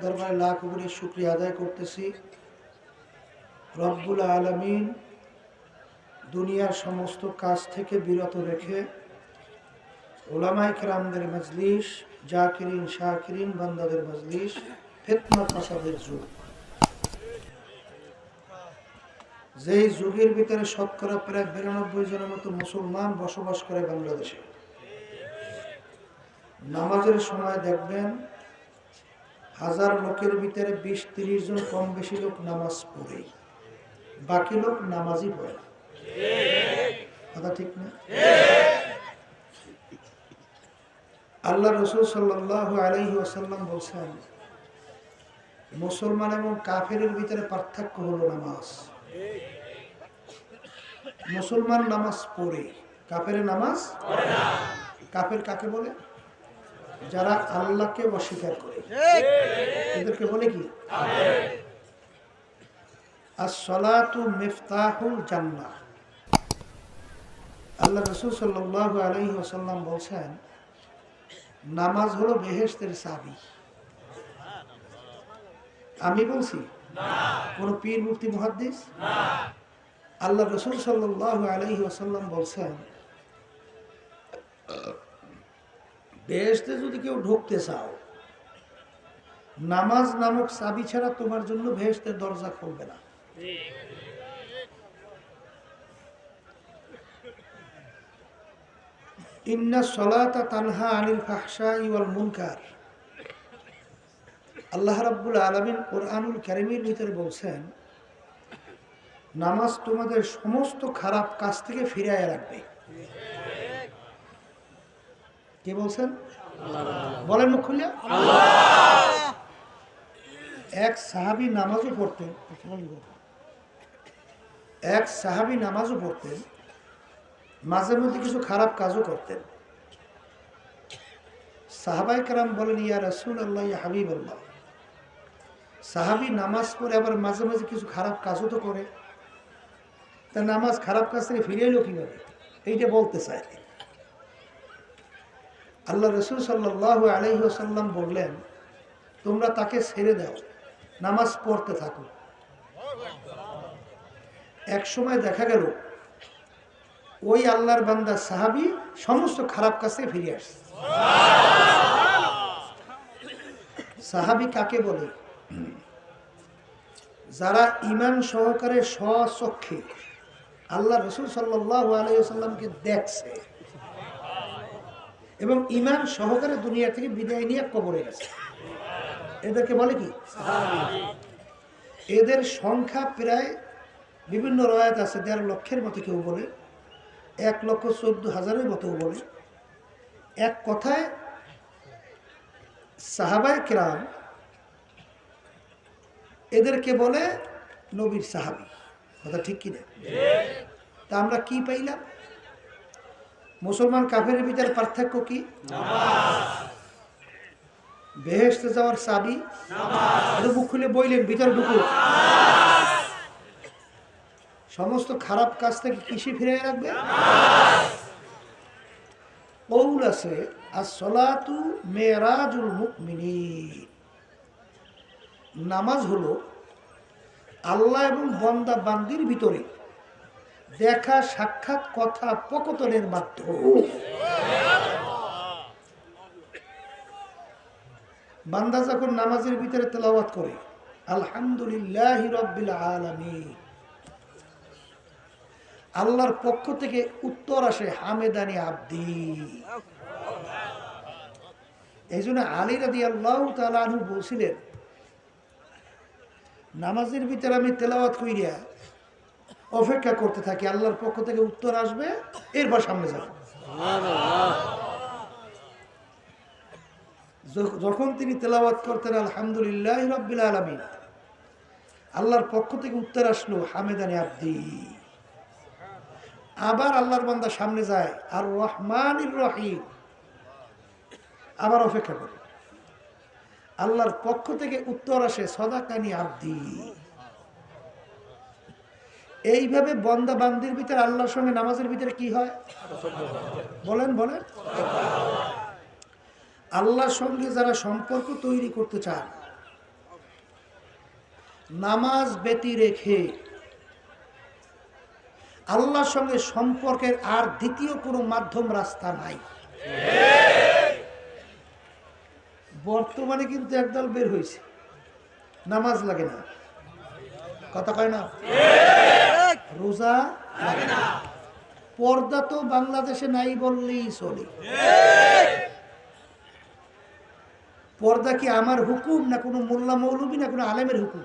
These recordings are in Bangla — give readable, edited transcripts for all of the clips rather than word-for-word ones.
দরবারে লাখ কোটি শুকরিয়া আদায় করতেছি। রব্বুল আলামিন দুনিয়ার সমস্ত কাজ থেকে বিরত রেখে উলামায়ে কেরামদের মজলিস, জাকিরিন শাকিরিন বান্দাদের মজলিস, ফিতনা ফাসাদের যুগ, যেই যুগের ভিতরে শতকরা প্রায় 92 জনের মতো মুসলমান বসবাস করে বাংলাদেশে, নামাজের সময় দেখবেন হাজার লোকের ভিতরে 20-30 জন কম বেশি লোক নামাজ পড়ে, বাকি লোক নামাজই পড়ে না। কথা ঠিক না? আল্লাহ রাসূল সাল্লাল্লাহু আলাইহি ওয়াসাল্লাম বলেছেন, মুসলমান এবং কাফেরের ভিতরে পার্থক্য হলো নামাজ। মুসলমান নামাজ পড়ে, কাফের নামাজ পড়ে না। কাফের কাকে বলে? যারা আল্লাহকে অস্বীকার করে, এদেরকে বলে কি? as-salatu মিফতাহুল জান্নাহ। আল্লাহ রাসূল সাল্লাল্লাহু আলাইহি ওয়াসাল্লাম বলেন, নামাজ হলো বেহেশতের চাবি। আমি বলছি না, কোন পীর মুফতি মুহাদ্দিস না। আল্লাহ রাসূল সাল্লাল্লাহু আলাইহি ওয়াসাল্লাম বলেন, বেহেশতে যদি কেউ ঢুকতে চাও, নামাজ নামক চাবি ছাড়া তোমার জন্য বেহেশতের দরজা খুলবে না। ইন্না সলাতা তানহা আনিল ফাহশাই ওয়াল মুনকার। আল্লাহ রাব্বুল আলামিন কোরআনুল কারীমের ভিতরে বলছেন, নামাজ তোমাদের সমস্ত খারাপ কাজ থেকে ফিরিয়ে রাখবে। কে বলছেন? বলেন মুখ খুলে। এক সাহাবী নামাজও পড়তেন, মাঝে মধ্যে কিছু খারাপ কাজও করতেন। সাহাবায়ে কেরাম বলেন, ইয়া রাসূলুল্লাহ, ইয়া হাবিবাল্লাহ, সাহাবী নামাজ পড়ে আবার মাঝে মাঝে কিছু খারাপ কাজও তো করে, তা নামাজ খারাপ কাজ থেকে ফিরে এলো কিভাবে? এইটা বলতে চায়। আল্লাহ রাসূল সাল্লাল্লাহু আলাইহি ওয়াসাল্লাম বললেন, তোমরা তাকে ছেড়ে দাও, নামাজ পড়তে থাকো। এক সময় দেখা গেল ওই আল্লাহর বান্দা সাহাবী সমস্ত খারাপ কাজ থেকে ফিরে আসছে। সাহাবী কাকে বলে? যারা ঈমান সহকারে স্বচক্ষে আল্লাহ রাসূল সাল্লাল্লাহু আলাইহি ওয়াসাল্লামকে দেখছে এবং ঈমান সহকারে দুনিয়া থেকে বিদায় নিয়ে কবরে গেছে, এদেরকে বলে কি? সাহাবী। এদের সংখ্যা প্রায় বিভিন্ন রওয়ায়াত আছে 1.5 লক্ষের মতো, কেউ বলে 1,14,000-এর মতো বলে। এক কথায় সাহাবায়ে কেরাম এদেরকে বলে নবীর সাহাবী। কথা ঠিক কিনা? তা আমরা কি পাইলাম? মুসলমান কাফেরের ভিতরে পার্থক্য কি? নামাজ। বেহেশতে যাওয়ার চাবি নামাজ। মুখ খুলে বইলেন, ভিতরে ঢুকো। সমস্ত খারাপ কাজ থেকে কিসে ফিরে রাখবে? কৌল আছে, as-salatu মিরাজুল মুমিনিন। নামাজ হলো আল্লাহ এবং বান্দা বান্দির ভিতরে দেখা সাক্ষাৎ কথোপকথনের মাধ্যম। বান্দা যখন নামাজের ভিতরে তেলাওয়াত করে আলহামদুলিল্লাহি রাব্বিল আলামিন, আল্লাহর পক্ষ থেকে উত্তর আসে হামেদানি আব্দি। এই জন্য আলী রাদিয়াল্লাহু তাআলা আনহু বলছিলেন, নামাজের ভিতরে আমি তেলাওয়াত কইরা অপেক্ষা করতে থাকি, আল্লাহর পক্ষ থেকে উত্তর আসবে, এরপর সামনে যাব। যখন তিনি তেলাওয়াত করতেন আলহামদুলিল্লাহি রাব্বিল আলামিন, আল্লাহর পক্ষ থেকে উত্তর আসলো হামেদানি আব্দি। আবার আল্লাহর বান্দা সামনে যায় আর রহমানির রহিম, আবার অপেক্ষা করে, আল্লাহর পক্ষ থেকে উত্তর আসে সদাকানি আব্দি। এইভাবে বান্দা বান্দির ভিতরে আল্লাহর সঙ্গে নামাজের ভিতরে কি হয়? বলেন বলেন। আল্লাহর সঙ্গে যারা সম্পর্ক তৈরি করতে চান, নামাজ ব্যতি রেখে আল্লাহর সঙ্গে সম্পর্কের আর দ্বিতীয় কোনো মাধ্যম রাস্তা নাই। বর্তমানে কিন্তু একদল বের হয়েছে, নামাজ লাগে না, কথা কয় না, রোজা লাগে না, পর্দা তো বাংলাদেশে নাই বললেই চলে। পর্দা কি আমার হুকুম না কোনো মোল্লা মৌলবী না কোনো আলেমের হুকুম?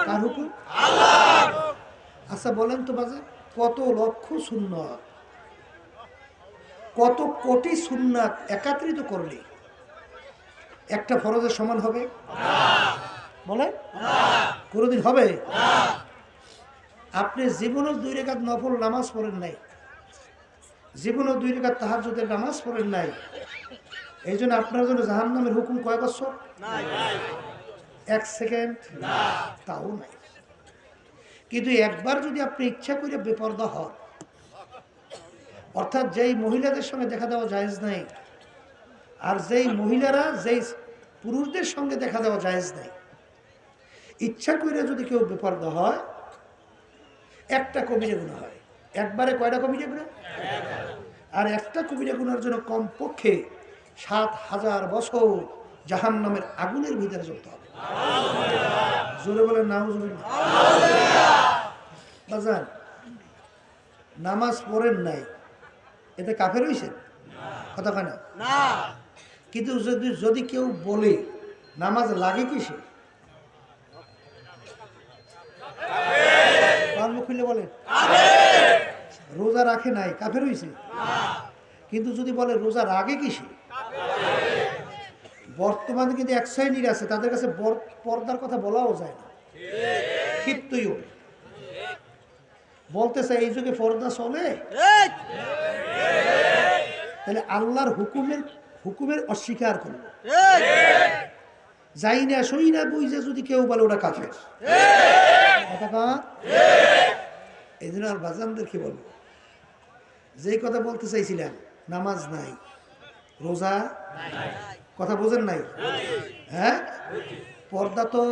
কার হুকুম? আচ্ছা বলেন তো বাজার, কত লক্ষ সুন্নাত, কত কোটি সুন্নাত একত্রিত করলে একটা ফরজের সমান হবে? বলে কোনদিন হবে? আপনি জীবনেও 2 রাকাত নফল নামাজ পড়েন নাই, জীবনেও 2 রাকাত তাহাজ্জুদের নামাজ পড়েন নাই, এই জন্য আপনার জন্য জাহান্নামের হুকুম কয় বছর? 1 সেকেন্ড তাও নাই। কিন্তু একবার যদি আপনি ইচ্ছা করে বেপরদা হন, অর্থাৎ যেই মহিলাদের সঙ্গে দেখা দেওয়া জায়েজ নাই, আর যেই মহিলারা যেই পুরুষদের সঙ্গে দেখা দেওয়া জায়েজ নাই, ইচ্ছা করে যদি কেউ বেপরদা হয়, একটা কবিরা গুনাহ হয়। একবারে কয়টা কবিরা গুনাহ? আর একটা কবিরা গুনার জন্য কমপক্ষে 7000 বছর জাহান্নামের আগুনের ভিতরে জ্বলতে হবে। জোরে বলেন নাউজুবিল্লাহ। বাজান, নামাজ পড়েন নাই এতে কাফের হইছেন? কথা কয় না? কিন্তু যদি কেউ বলে নামাজ লাগে কিসে, খুলে বলে রোজা রাখে নাই, কাফের হইছে। কিন্তু যদি বলে রোজা রাগে কিসে, বর্তমানে কিন্তু এক শ্রেণীর আছে, তাদের কাছে পর্দার কথা বলাও যায় না, ক্ষিপ্তইও বলতেছে এই যুগে পর্দা চলে, তাহলে আল্লাহর হুকুমের অস্বীকার করলো, যাই না সই না বুঝে যদি কেউ বলে ওটা কাফের। এই জন্য আর বাজানদেরকে বলবো, যেই কথা বলতে চাইছিলাম, নামাজ নাই, রোজা কথা বোঝেন নাই, হ্যাঁ, পর্দা তো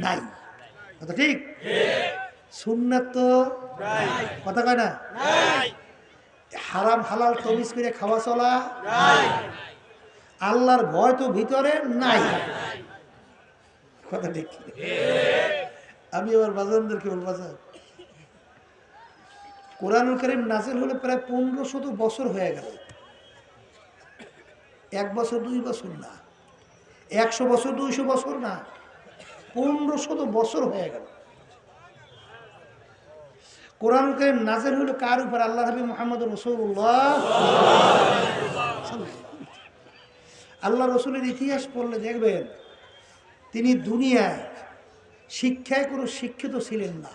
নাই, কথা ঠিক, সুন্নাত তো কথা কয় না, হারাম হালাল তমিজ করে খাওয়া চলা, আল্লাহর ভয় তো ভিতরে নাই, কথা ঠিক। আমি আবার বাজানদেরকে বলবো, বাজান, কোরআনুল কারীম নাযিল হলে প্রায় 1500 বছর হয়ে গেল, 1 বছর 2 বছর না, 100 বছর 200 বছর না, 1500 বছর হয়ে গেল। কোরআনুল কারীম নাযিল হলো কার উপর? আল্লাহ নবী মুহাম্মদ রাসূলুল্লাহ। আল্লাহ রসুলের ইতিহাস পড়লে দেখবেন তিনি দুনিয়ায় শিক্ষায় কোনো শিক্ষিত ছিলেন না,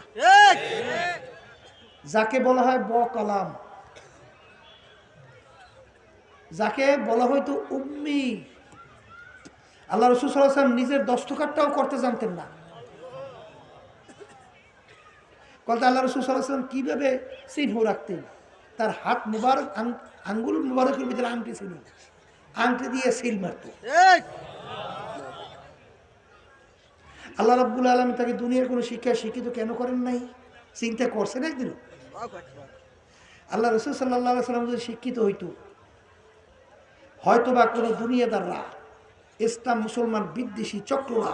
যাকে বলা হয় বকালাম, যাকে বলা হয়তো উম্মি। আল্লাহ রাসূল সাল্লাল্লাহু আলাইহি ওয়াসাল্লাম নিজের দস্তখতটাও করতে জানতেন না। বলতে আল্লাহ রাসূল সাল্লাল্লাহু আলাইহি ওয়াসাল্লাম কিভাবে চিহ্ন রাখতেন? তার হাত মুবারক, আঙ্গুল মুবারকের ভিতরে আংটি ছিল, আংটি দিয়ে সিল মারত। আল্লাহ রাব্বুল আলামিন তাকে দুনিয়ার কোনো শিক্ষায় শিক্ষিত কেন করেন নাই? চিন্তা করছেন একদিন? আল্লাহ রাসূল সাল্লাল্লাহু আলাইহি ওয়াসাল্লাম যদি শিক্ষিত হইতো, হয়তোবা কোনো দুনিয়াদাররা, ইসলাম মুসলমান বিদ্বেষী চক্ররা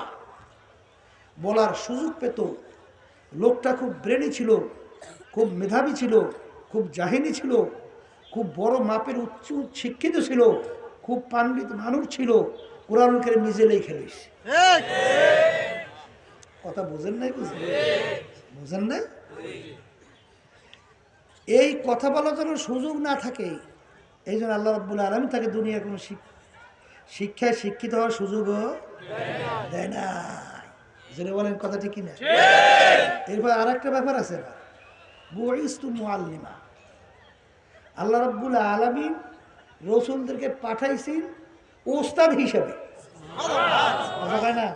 বলার সুযোগ পেত লোকটা খুব ব্রেনি ছিল, খুব মেধাবী ছিল, খুব জাহিনী ছিল, খুব বড় মাপের উচ্চ শিক্ষিত ছিল, খুব পাণ্ডিত মানুষ ছিল, কোরআনুল কারীম নিজে লিখে লইছে। কথা বুঝেন নাই? বুঝেন নাই? এই কথা বলার জন্য সুযোগ না থাকে, এই জন্য আল্লাহ রাব্বুল আলামিন তাকে দুনিয়ার কোনো শিক্ষায় শিক্ষিত হওয়ার সুযোগও দেয় না। যেটা বলেন কথা ঠিক কিনা? এরপর আর একটা ব্যাপার আছে, বুইস্তু মুআল্লিমা। আল্লাহ রাব্বুল আলামিন রাসূলদেরকে পাঠাইছেন ওস্তাদ হিসাবে, কথা না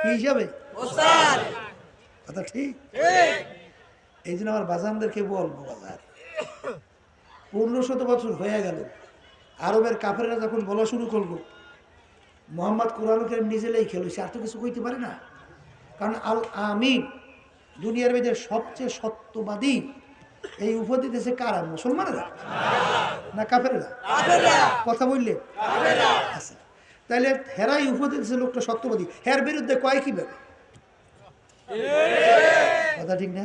কি হিসাবে? ওস্তাদ, কথা ঠিক। এই জন্য আমার বাজানদেরকে বলবো, বাজার 1500 বছর হয়ে গেল, আরবের কাফেররা যখন বলা শুরু করলো মোহাম্মদ কোরআন কারীম নিজে লেখা লইছে, আর তো কিছু কইতে পারে না। কারণ আল আমিন দুনিয়ার মধ্যে সবচেয়ে সত্যবাদী এই উপাধি দিতেছে কারা? মুসলমানেরা না কাফেরেরা? কথা বললে আচ্ছা, তাহলে হেরাই উপাধি দিতেছে লোকটা সত্যবাদী, হের বিরুদ্ধে কয় কিভাবে? কথা ঠিক না?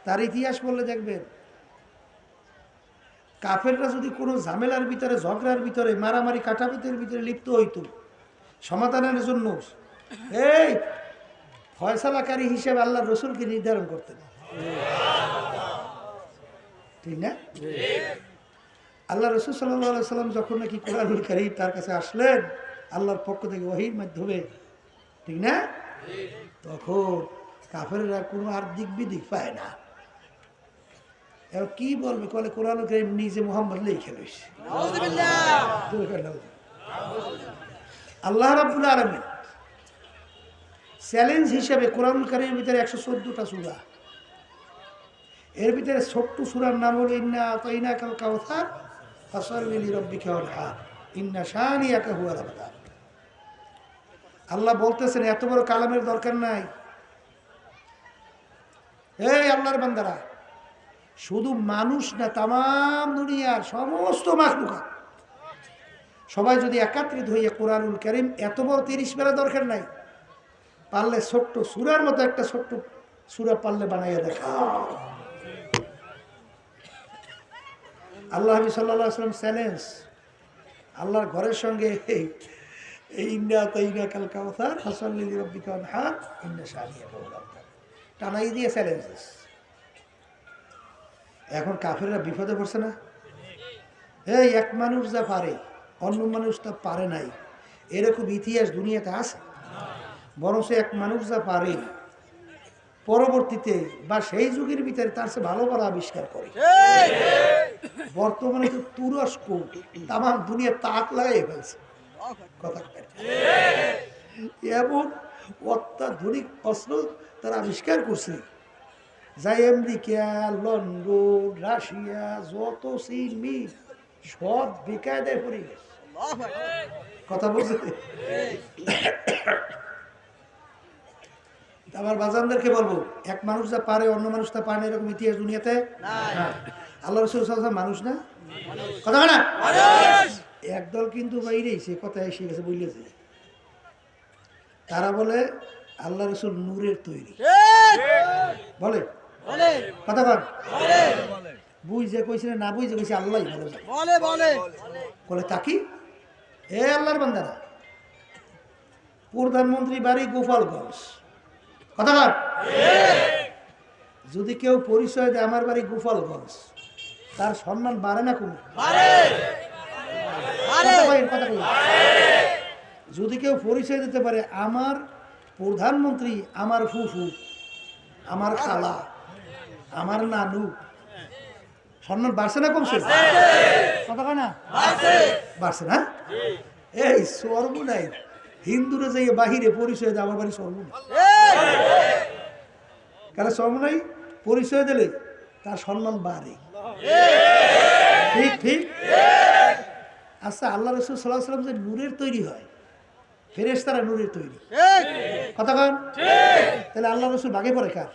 তার ইতিহাস বললে দেখবেন কাফেররা যদি কোনো ঝামেলার ভিতরে, ঝগড়ার ভিতরে, মারামারি কাটাপিটের ভিতরে লিপ্ত হইতো, সমাধানের জন্য এই ফয়সালাকারী হিসেবে আল্লাহ রসুলকে নির্ধারণ করতেন, ঠিক না? আল্লাহ রসুল সাল্লাল্লাহু আলাইহি সাল্লাম যখন নাকি কোরআনুল কারীম তার কাছে আসলেন আল্লাহর পক্ষ থেকে ওহীর মাধ্যমে, ঠিক না, তখন কাফেররা কোনো আর দিক বিদিক পায় না। এবার কি বলবে? বলে কোরআনুল কারীম নিজে মুহাম্মদ লিখে লইছে। আল্লাহ রাব্বুল আলামিন চ্যালেঞ্জ হিসেবে কোরআনুল কারীমের ভিতরে 114টা সূরা, এর ভিতরে ছোট্ট সূরার নাম হলো ইন্না আতাইনাকাল কাউসার ফাসাল্লি লিরাব্বিকা ওয়ানহার ইন্না শানিয়াকা হুয়াল আবতার। আল্লাহ বলতেছেন এত বড় কালামের দরকার নাই। এই আল্লাহর বান্দারা, শুধু মানুষ না, তামাম দুনিয়ার সমস্ত মাখলুকাত সবাই যদি একত্রিত হইয়া কোরআনুল কারীম, এত বড় 30 বেলা দরকার নাই, পারলে ছোট্ট সূরার মতো একটা ছোট্ট সূরা পারলে বানাইয়া দেখা। আল্লাহ সাল্লাল্লাহু আলাইহি ওয়াসাল্লাম চ্যালেঞ্জ আল্লাহর ঘরের সঙ্গে এই ইন্না আতাইনাকাল কাউসার ফাসাল্লি লিরাব্বিকা ওয়ানহার ইন্না শানিয়াকা হুয়াল আবতার টানাই দিয়ে চ্যালেঞ্জ। এখন কাফেররা বিপদে পড়ছে না? এই এক মানুষ যা পারে অন্য মানুষ তা পারে নাই, এরকম ইতিহাস দুনিয়াতে আছে? বরং এক মানুষ যা পারে পরবর্তীতে বা সেই যুগের ভিতরে তার সে ভালো ভালো আবিষ্কার করে। বর্তমানে তো তুরস্ক তাম দুনিয়া তাক লাগাই ফেলছে, কথা এমন অত্যাধুনিক অস্ত্র তারা আবিষ্কার করছে, যাই আমেরিকা, লন্ডন, রাশিয়া, যত চীন মিল সব বেকায়দায় পড়ে গেছে। কথা বলছে। আমার বাজানদেরকে বলবো, এক মানুষ যা পারে অন্য মানুষ তা পারে না, এরকম ইতিহাস দুনিয়াতে আল্লাহ রাসূল সাল্লাল্লাহু আলাইহি ওয়াসাল্লাম মানুষ না? কথা না? একদল কিন্তু বাইরেই সে কথা এসে গেছে, বুঝলেছে, তারা বলে আল্লাহ রাসূল নূরের তৈরি। বলে কথা বল, বুঝে কইছে না বুঝে কইছে আল্লাহই ভালো বলে বলে বলে তাকি। এ আল্লাহর বান্দারা, প্রধানমন্ত্রী বাড়ি গোপালগঞ্জ, কথা বল, যদি কেউ পরিচয় দেয় আমার বাড়ি গোপালগঞ্জ, তার সম্মান বাড়ে না কমে? কথা কই, যদি কেউ পরিচয় দিতে পারে আমার প্রধানমন্ত্রী আমার ফুফু, আমার খালা, আমার নানু, সম্মান বাড়ছে না কমছে? কথা কয় না? বাড়ছে না? এই সর্বনাই হিন্দুরা যাই বাহিরে পরিচয় দেয় আমার বাড়ি সর্বনাই, কারণ সর্বনাই পরিচয় দিলে তার সম্মান বাড়ে। ঠিক ঠিক। আচ্ছা, আল্লাহ রাসূল সাল্লাল্লাহু আলাইহি ওয়াসাল্লাম যে নূরের তৈরি হয়, ফেরেশতারা নূরের তৈরি, কথা কন, তাহলে আল্লাহ রাসূল ভাগে পড়ে কার?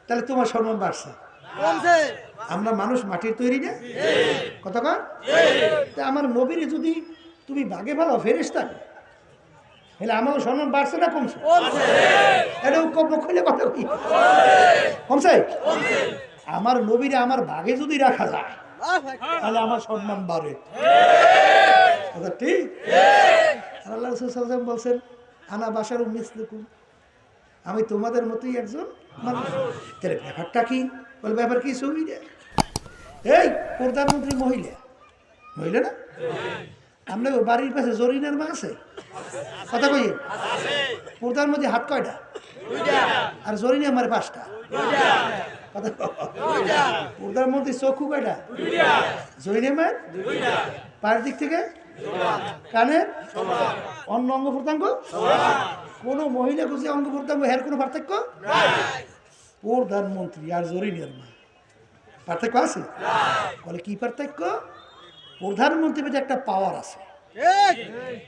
তাহলে তোমার সম্মান বাড়ছে। আমরা মানুষ মাটির তৈরি না, কথা কন, তা আমার নবীর যদি তুমি ভাগে ফেলো ফেরেশতা, তাহলে আমার সম্মান বাড়ছে না কমছে? এটা কমলে কথা কি কমছে? আমার নবীরে আমার ভাগে যদি রাখা যায় তাহলে আমার সম্মান বাড়ে, কথা ঠিক। আল্লাহ রাসূল সাল্লাল্লাহু আলাইহি ওয়াসাল্লাম বলছেন আনা বাশারুম মিসলুকুম, আমি তোমাদের মতোই একজন মানুষ। তাহলে ব্যাপারটা কি? বলে ব্যাপার কি? সুবিধা, এই প্রধানমন্ত্রী মহিলা, মহিলা না? আমরা বাড়ির পাশে জরিনার মা আছে, কথা কই, প্রধানমন্ত্রী হাত কয়টা? আর জরিনা মারে 5টা, কথা। প্রধানমন্ত্রী চক্ষু কয়টা? জরিনা মার পায়ের দিক থেকে কানের অন্য অঙ্গ প্রত্যঙ্গ, কোন মহিলা খুঁজে অঙ্গ প্রত্যঙ্গ এর কোনো পার্থক্য? প্রধানমন্ত্রী আর জরিনার মা পার্থক্য আছে? বলে কি পার্থক্য? প্রধানমন্ত্রীর মধ্যে একটা পাওয়ার আছে,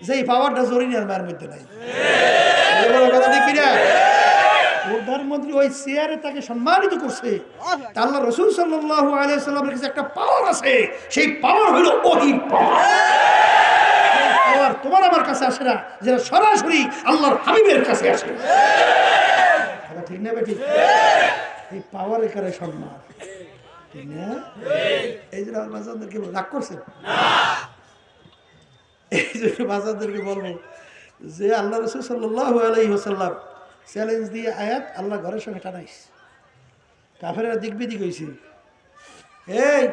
যে পাওয়ারটা জরিনার মায়ের মধ্যে নাই। কথা ঠিক কিনা? প্রধানমন্ত্রী ওই চেয়ারে তাকে সম্মানিত করছে। আল্লাহ রাসূল সাল্লাল্লাহু আলাইহি ওয়াসাল্লামের কাছে একটা পাওয়ার আছে, সেই পাওয়ার হলো ওহী পাওয়ার। তোমার আমার কাছে আসে না, যেটা সরাসরি আল্লাহর হাবিবের কাছে আসে। কথা ঠিক না বেটি? এই পাওয়ারের কারণে সম্মান, ঠিক না? এই জন্য আমার বাচ্চাদেরকে রাগ করছে, এই জন্য বাচ্চাদেরকে বলবো যে আল্লাহ রাসূল সাল্লাল্লাহু আলাইহি ওয়াসাল্লাম চ্যালেঞ্জ দিয়ে আয়াত আল্লাহ ঘরের সঙ্গে টানাইস, কাফেরেরা দিকবিদিক হয়েছে। এই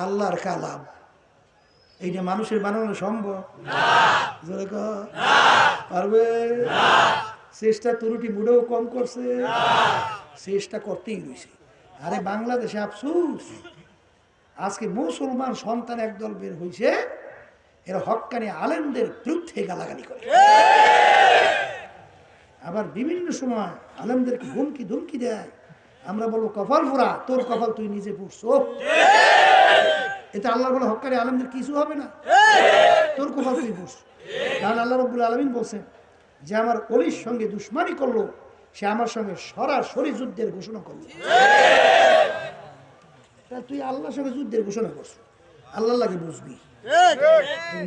আল্লাহর কালাম, এইটা মানুষের বানানো সম্ভব? জোরে কও, পারবে? চেষ্টা ত্রুটি মুড়েও কম করছে, চেষ্টা করতেই রয়েছে। আরে বাংলাদেশে আফসোস, আজকে মুসলমান সন্তান একদল বের হয়েছে, এরা হক্কানি আলেমদের বিরুদ্ধে গালাগালি করে, আবার বিভিন্ন সময় আলেমদেরকে হুমকি ধুমকি দেয়। আমরা বলবো কপাল ফোড়া, তোর কপাল তুই নিজে পুড়ছো। এতে আল্লাহ বলে হক্কানি আলেমদের কিছু হবে না, তোর কপাল তুই পুড়ছো। কারণ আল্লাহ রাব্বুল আলামিন বলছেন যে আমার অলির সঙ্গে দুশমনি করলো, সে আমার সঙ্গে সরাসরি যুদ্ধের ঘোষণা করলো। তুই আল্লাহর সঙ্গে যুদ্ধের ঘোষণা করছো, আল্লাহ লাগে বুঝবি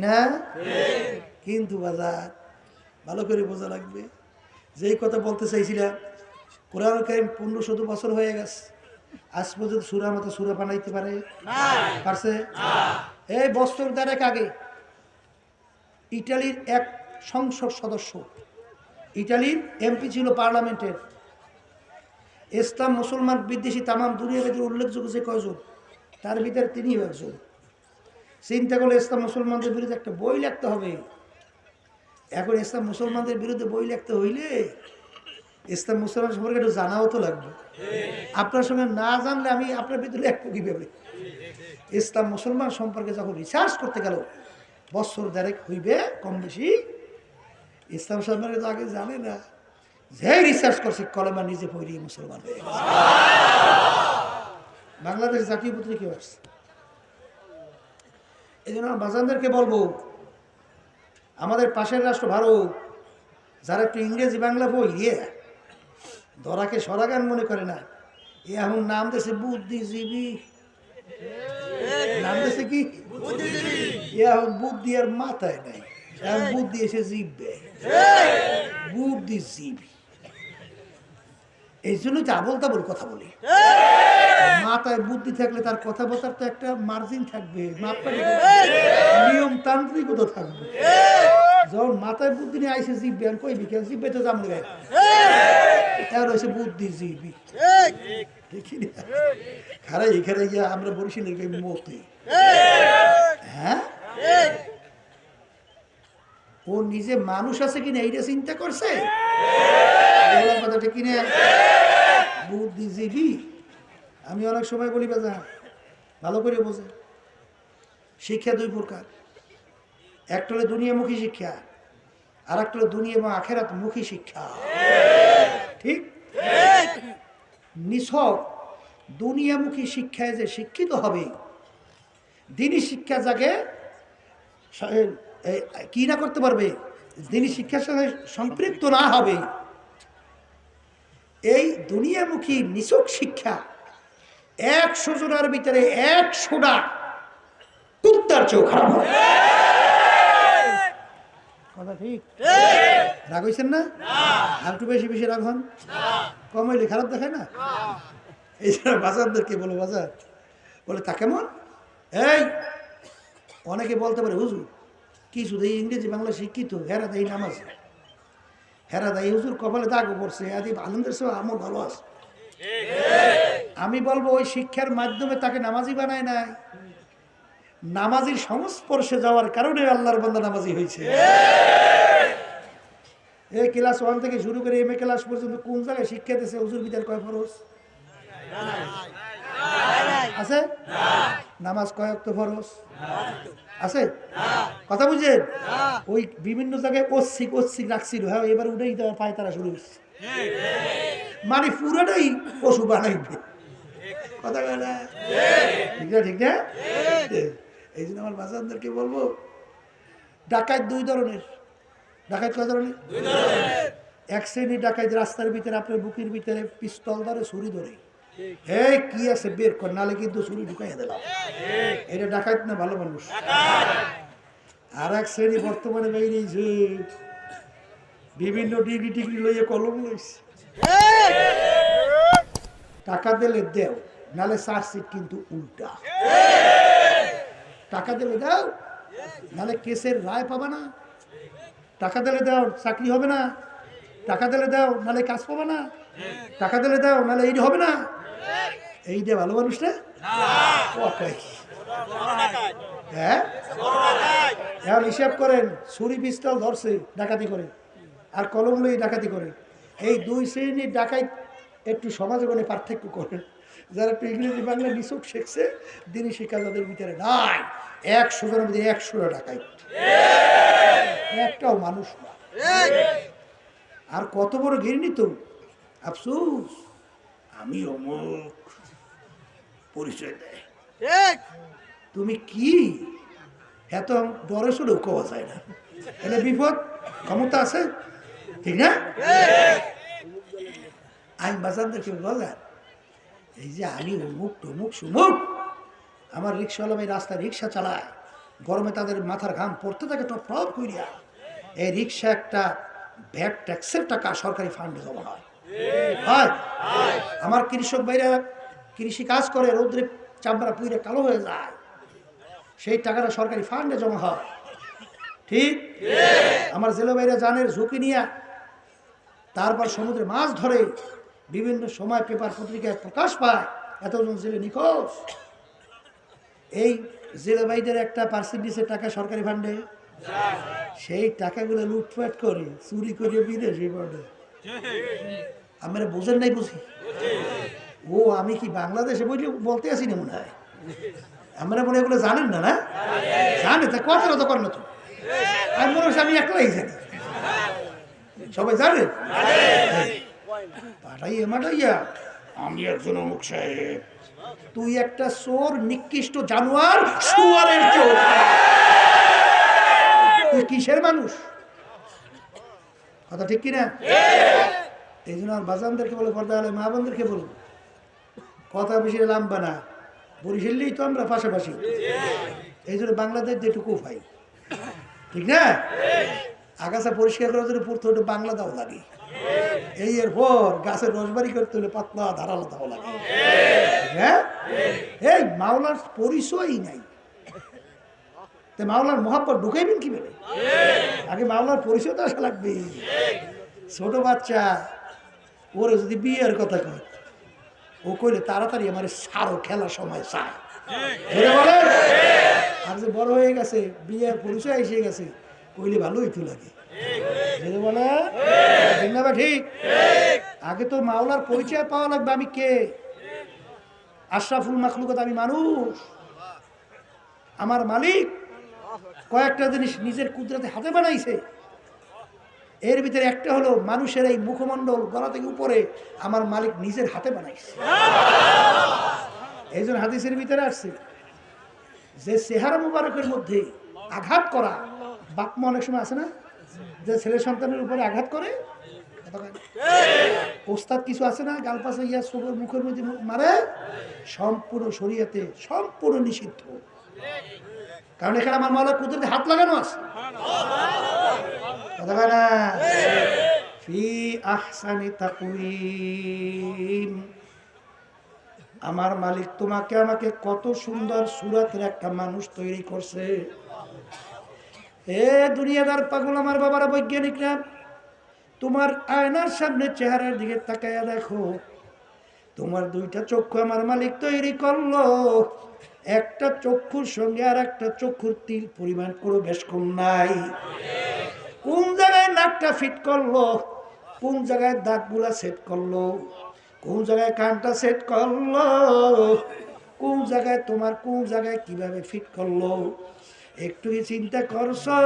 না। কিন্তু বাজার ভালো করে বোঝা লাগবে, যেই কথা বলতে চাইছিলাম, কোরআন কারীম 1500 বছর হয়ে গেছে, আজ পর্যন্ত সূরা মতো সূরা বানাইতে পারছে? এই বছর দেড়েক আগে ইটালির এক সংসদ সদস্য, ইটালির এমপি ছিল পার্লামেন্টের, ইসলাম মুসলমান বিদ্বেষী তামাম দুনিয়ার ভিতরে উল্লেখযোগ্য যে কয়জন, তার ভিতরে তিনিও একজন। চিন্তা করলে ইসলাম মুসলমানদের বিরুদ্ধে একটা বই লিখতে হবে। এখন ইসলাম মুসলমানদের বিরুদ্ধে বই লিখতে হইলে ইসলাম মুসলমান সম্পর্কে একটু জানাও তো লাগবে। আপনার সঙ্গে না জানলে আমি আপনার ভিতরে এক কীভাবে ইসলাম মুসলমান সম্পর্কে যখন রিসার্চ করতে গেল, বছর দেড়েক হইবে কম বেশি। ইসলাম সম্পর্কে তো আগে জানে না, যে রিসার্চ করছে কলেমা নিজে পড়ি মুসলমান হয়ে গেছে। বাংলাদেশ জাতীয় পত্রিকা আসছে। এই জন্য বাজানদেরকে বলবো, আমাদের পাশের রাষ্ট্র ভারত, যারা একটু ইংরেজি বাংলা বই ধরাকে সরাগান মনে করে না, এ এখন নাম দিয়েছে বুদ্ধিজীবী, নাম দিয়েছে কি এখন বুদ্ধি আর মাথায় নাই, এখন বুদ্ধি এসে জিববে, বুদ্ধিজীবী। এই জন্য তো আবল তাবল কথা বলি। মাথায় বুদ্ধি থাকলে তার কথাবার্তার তো একটা মার্জিন থাকবে, নিয়ম তান্ত্রিকতা থাকবে। যখন মাথায় বুদ্ধি নিয়ে আইসে জিববে, আমি কই বিকেল জিববে তো জামলে গায়ে, তার হয়েছে বুদ্ধিজীবী। দেখি না খারাই এখানে গিয়ে আমরা বরিশালের মতে, হ্যাঁ ও নিজে মানুষ আছে কিনা এইটা চিন্তা করছে, কথাটা কিনা বুদ্ধিজীবী। আমি অনেক সময় বলি বাজা ভালো করে বোঝে, শিক্ষা দুই প্রকার, একটা হলো দুনিয়ামুখী শিক্ষা, আর একটা হলো দুনিয়া এবং আখেরাত মুখী শিক্ষা। ঠিক নিছক দুনিয়ামুখী শিক্ষায় যে শিক্ষিত হবে, দিনী শিক্ষা যাকে কি না করতে পারবে, দিনী শিক্ষার সঙ্গে সম্পৃক্ত না হবে, এই দুনিয়ামুখী নিছক শিক্ষা 100 জনের ভিতরে 100টা কুত্তার চেয়েও খারাপ হবে। কথা ঠিক? রাগ হইছেন না? আর একটু বেশি বেশি রাগ হন, কম হইলে খারাপ দেখায় না। এই জন্য বাজারদেরকে বলো, বাজার বলে তা কেমন? এই অনেকে বলতে পারে হুজুর কি শুধু ইংরেজি বাংলা শিক্ষিত, হেরা দেয় নামাজ, হেরা দেয় হুজুর কপালে দাগও পড়ছে, আদি আনন্দের সব আমল ভালো আছে। আমি বলবো ওই শিক্ষার মাধ্যমে তাকে নামাজি বানায় নাই, নামাজির সংস্পর্শে যাওয়ার কারণে আল্লাহর বান্দা নামাজি হয়েছে। এই ক্লাস 1 থেকে শুরু করে এমএ ক্লাস পর্যন্ত কোন জায়গায় শিক্ষা দিয়েছে হুজুর বিদার কয় ফরজ আছে? নামাজ কয় ওয়াক্ত ফরজ আছে? কথা বুঝেন? ওই বিভিন্ন জায়গায় ওসিক রাখছিল, হ্যাঁ এবার উঠেই দেওয়া পায় তারা শুরু হচ্ছে, মানে পুরোটাই পশু বানাইবে। কথা বলে ঠিক না? ঠিক না? এই জন্য আমার বাচ্চাদেরকে বলবো, ডাকাত দুই ধরনের। ডাকাত কয় ধরনের? এক শ্রেণী ডাকাত রাস্তার ভিতরে আপনার বুকের ভিতরে পিস্তল ধরে, ছুরি ধরে, এই কি আছে বের কর, নালে কিন্তু ছুরি ঢুকাইয়া দিলাম। এটা ডাকাত না ভালো মানুষ? আর এক শ্রেণী বর্তমানে বেরিয়েছে, বিভিন্ন ডিগ্রি টিগ্রি লইয়ে কলম লইছে, টাকা দিলে দেও, নালে চার্জশিট কিন্তু উল্টা। টাকা দিলে দাও, নালে কেসের রায় পাবা না। টাকা দিলে দাও, চাকরি হবে না। টাকা দিলে দাও, নালে কাজ পাবা না। টাকা দিলে দাও, নালে এই হবে না। এই যে ভালো মানুষ না? হ্যাঁ, এখন হিসাব করেন, ছুরি পিস্তল ধরছে ডাকাতি করে, আর কলম লই ডাকাতি করে। এই দুই শ্রেণীর ডাকাত একটু সমাজে মানে পার্থক্য করেন। যারা একটু ইংরেজি বাংলা নিচুক শিখছে, দিনই শিক্ষা তাদের ভিতরে নাই। 100 জনের মধ্যে 100টা ডাকাত, একটাও মানুষ না। আর কত বড় ঘিরনি তো, আফসোস আমি অমুক, পরিচয় দেয়। তুমি কি এত ডরে শুনেও কোয়া যায় না। এটা বিপদ, ক্ষমতা আছে, ঠিক না? আইন বাজারদেরকে বলেন, এই যে আমি অমুক টমুক সুমুক, আমার রিক্সাওয়ালা ভাই রাস্তায় রিক্সা চালায়, গরমে তাদের মাথার ঘাম পড়তে থাকে টপ টপ করিয়া। এই রিক্সা একটা ভ্যাট ট্যাক্সের টাকা সরকারি ফান্ডে জমা হয়। আমার কৃষক ভাইরা কৃষি কাজ করে, রৌদ্রে চামড়া পুইরে কালো হয়ে যায়, সেই টাকাটা সরকারি ফান্ডে জমা হয়। ঠিক? আমার জেলে ভাইরা জানের ঝুঁকি নিয়ে তারপর সমুদ্রে মাছ ধরে, বিভিন্ন সময় পেপার পত্রিকায় প্রকাশ পায় এতজন জেলে নিখোঁজ। এই জেলে ভাইদের একটা পার্সেন্টেজের টাকা সরকারি ফান্ডে, সেই টাকাগুলো লুটপাট করে চুরি করে বিদেশে পড়ে। আমরা বোঝেন নাই? বুঝি। ও আমি কি বাংলাদেশে বলতে আসি না মনে হয়? আমরা মনে এগুলো জানেন না? না জানে তা কথা তো করেন না তো। আমি মনে হচ্ছে আমি একলাই জানি, সবাই জানেন। পাঠাইয়া মাঠাইয়া আমি একজন অমুক সাহেব, তুই একটা চোর, নিকৃষ্ট জানোয়ার, শুয়ারের চোর। তুই কিসের মানুষ? কথা ঠিক কিনা? এই জন্য আমার বাজানদেরকে বলে, পর্দা আলে মা বোনদেরকে বলবো, কথা বেশি লাম্বা না, বরিশালেই তো আমরা পাশাপাশি। এই জন্য বাংলাদেশ যেটুকু পাই, ঠিক না? আগাছা পরিষ্কার করার জন্য পড়তে হলে বাংলা দাও লাগে, এই এরপর গাছের রসবারি করতে হলে পাতলা ধারালো দাও লাগে। হ্যাঁ, এই মাওলার পরিচয়ই নাই, মাওলার মহাব্বত ঢুকাইবেন কি বলে? আগে মাওলার পরিচয় তো আসা লাগবে। ছোট বাচ্চা ওরে যদি বিয়ের কথা কয়, ও কইলে তাড়াতাড়ি আমার সারো, খেলার সময় চায় বলে। আর যে বড় হয়ে গেছে, বিয়ের পরিচয় এসে গেছে, কইলে ভালোই তো লাগে বলে। ঠিক না? ঠিক। আগে তো মাওলার পরিচয় পাওয়া লাগবে, আমি কে? আশরাফুল মাখলুকাত, আমি মানুষ। আমার মালিক কয়েকটা জিনিস নিজের কুদরতে হাতে বানাইছে, এর ভিতরে একটা হলো মানুষের এই মুখমণ্ডল গলা থেকে উপরে আমার মালিক নিজের হাতে বানাইছে। এই জন্য হাদিসের ভিতরে আসছে যে চেহারা মুবারকের মধ্যে আঘাত করা, বাপ মা অনেক সময় আছে না, যে ছেলে সন্তানের উপরে আঘাত করে, ওস্তাদ কিছু আছে না, গাল পাশে ইয়া সবর মুখের মধ্যে মারে, সম্পূর্ণ শরীয়তে সম্পূর্ণ নিষিদ্ধ। কারণ এখানে আমার মাওলার কুদরতে হাত লাগানো আছে। ফি আহসানি তাকওয়িম, আমার মালিক তোমাকে আমাকে কত সুন্দর সুরাতের একটা মানুষ তৈরি করছে। এ দুনিয়াদার পাগল আমার বাবারা, বৈজ্ঞানিকরা, তোমার আয়নার সামনে চেহারার দিকে তাকাইয়া দেখো, তোমার দুইটা চক্ষু আমার মালিক তৈরি করলো। একটা চক্ষুর সঙ্গে আর একটা চক্ষুর তিল পরিমাণ করে বেশ কম নাই। কোন জায়গায় নাকটা ফিট করলো, কোন জায়গায় দাঁতগুলা সেট করলো, কোন জায়গায় কানটা সেট করলো, কোন জায়গায় তোমার কোন জায়গায় কিভাবে ফিট করলো, একটু চিন্তা করছো?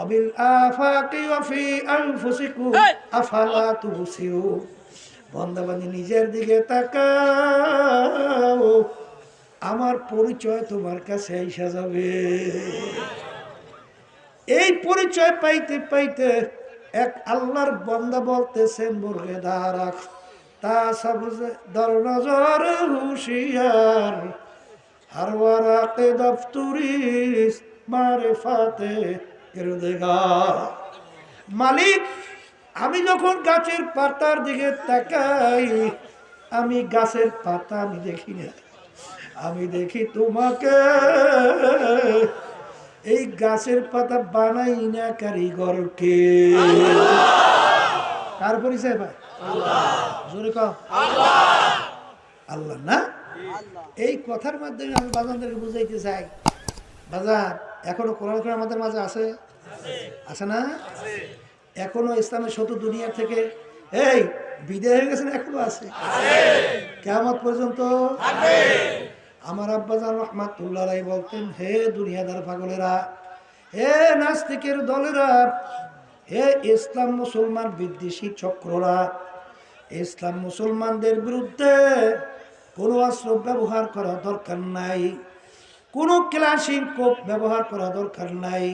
অবিল আফাকি ওয়া ফি আনফুসিকুম আফালা তুবসিরুন। বান্দাবান্দি নিজের দিকে তাকাও, আমার পরিচয় তোমার কাছে আইসা যাবে। এই পরিচয় পাইতে পাইতে এক আল্লাহর বান্দা বলতেছেন বলে দাঁড়াক তা সবজে দর নজর হুশিয়ার हर वराक़ दफ्तुरिस मारिफाते किरदगार मालिक আমি যখন গাছের পাতার দিকে তাকাই আমি গাছের পাতা আমি দেখি না আমি দেখি তোমাকে এই গাছের পাতা বানাই না কারিগর কে কার পরিচয় ভাই আল্লাহ জোরে কও আল্লাহ আল্লাহ না এই কথার মাধ্যমে আমি বাজানদেরকে বুঝাইতে চাই বাজার এখনো কোরআন করে আমাদের মাঝে আছে আছে না এখনো ইসলামের শত দুনিয়া থেকে এই বিদায় হয়ে গেছেন এখনো আছে কিয়ামত পর্যন্ত আমার আব্বাজান রাহমাতুল্লাহ আলাইহি বলতেন হে দুনিয়াদার পাগলেরা হে নাস্তিকের দলেরা হে ইসলাম মুসলমান বিদ্বেষী চক্ররা ইসলাম মুসলমানদের বিরুদ্ধে কোনো অস্ত্র ব্যবহার করা দরকার নাই কোনো ক্লাসিক কোপ ব্যবহার করা দরকার নাই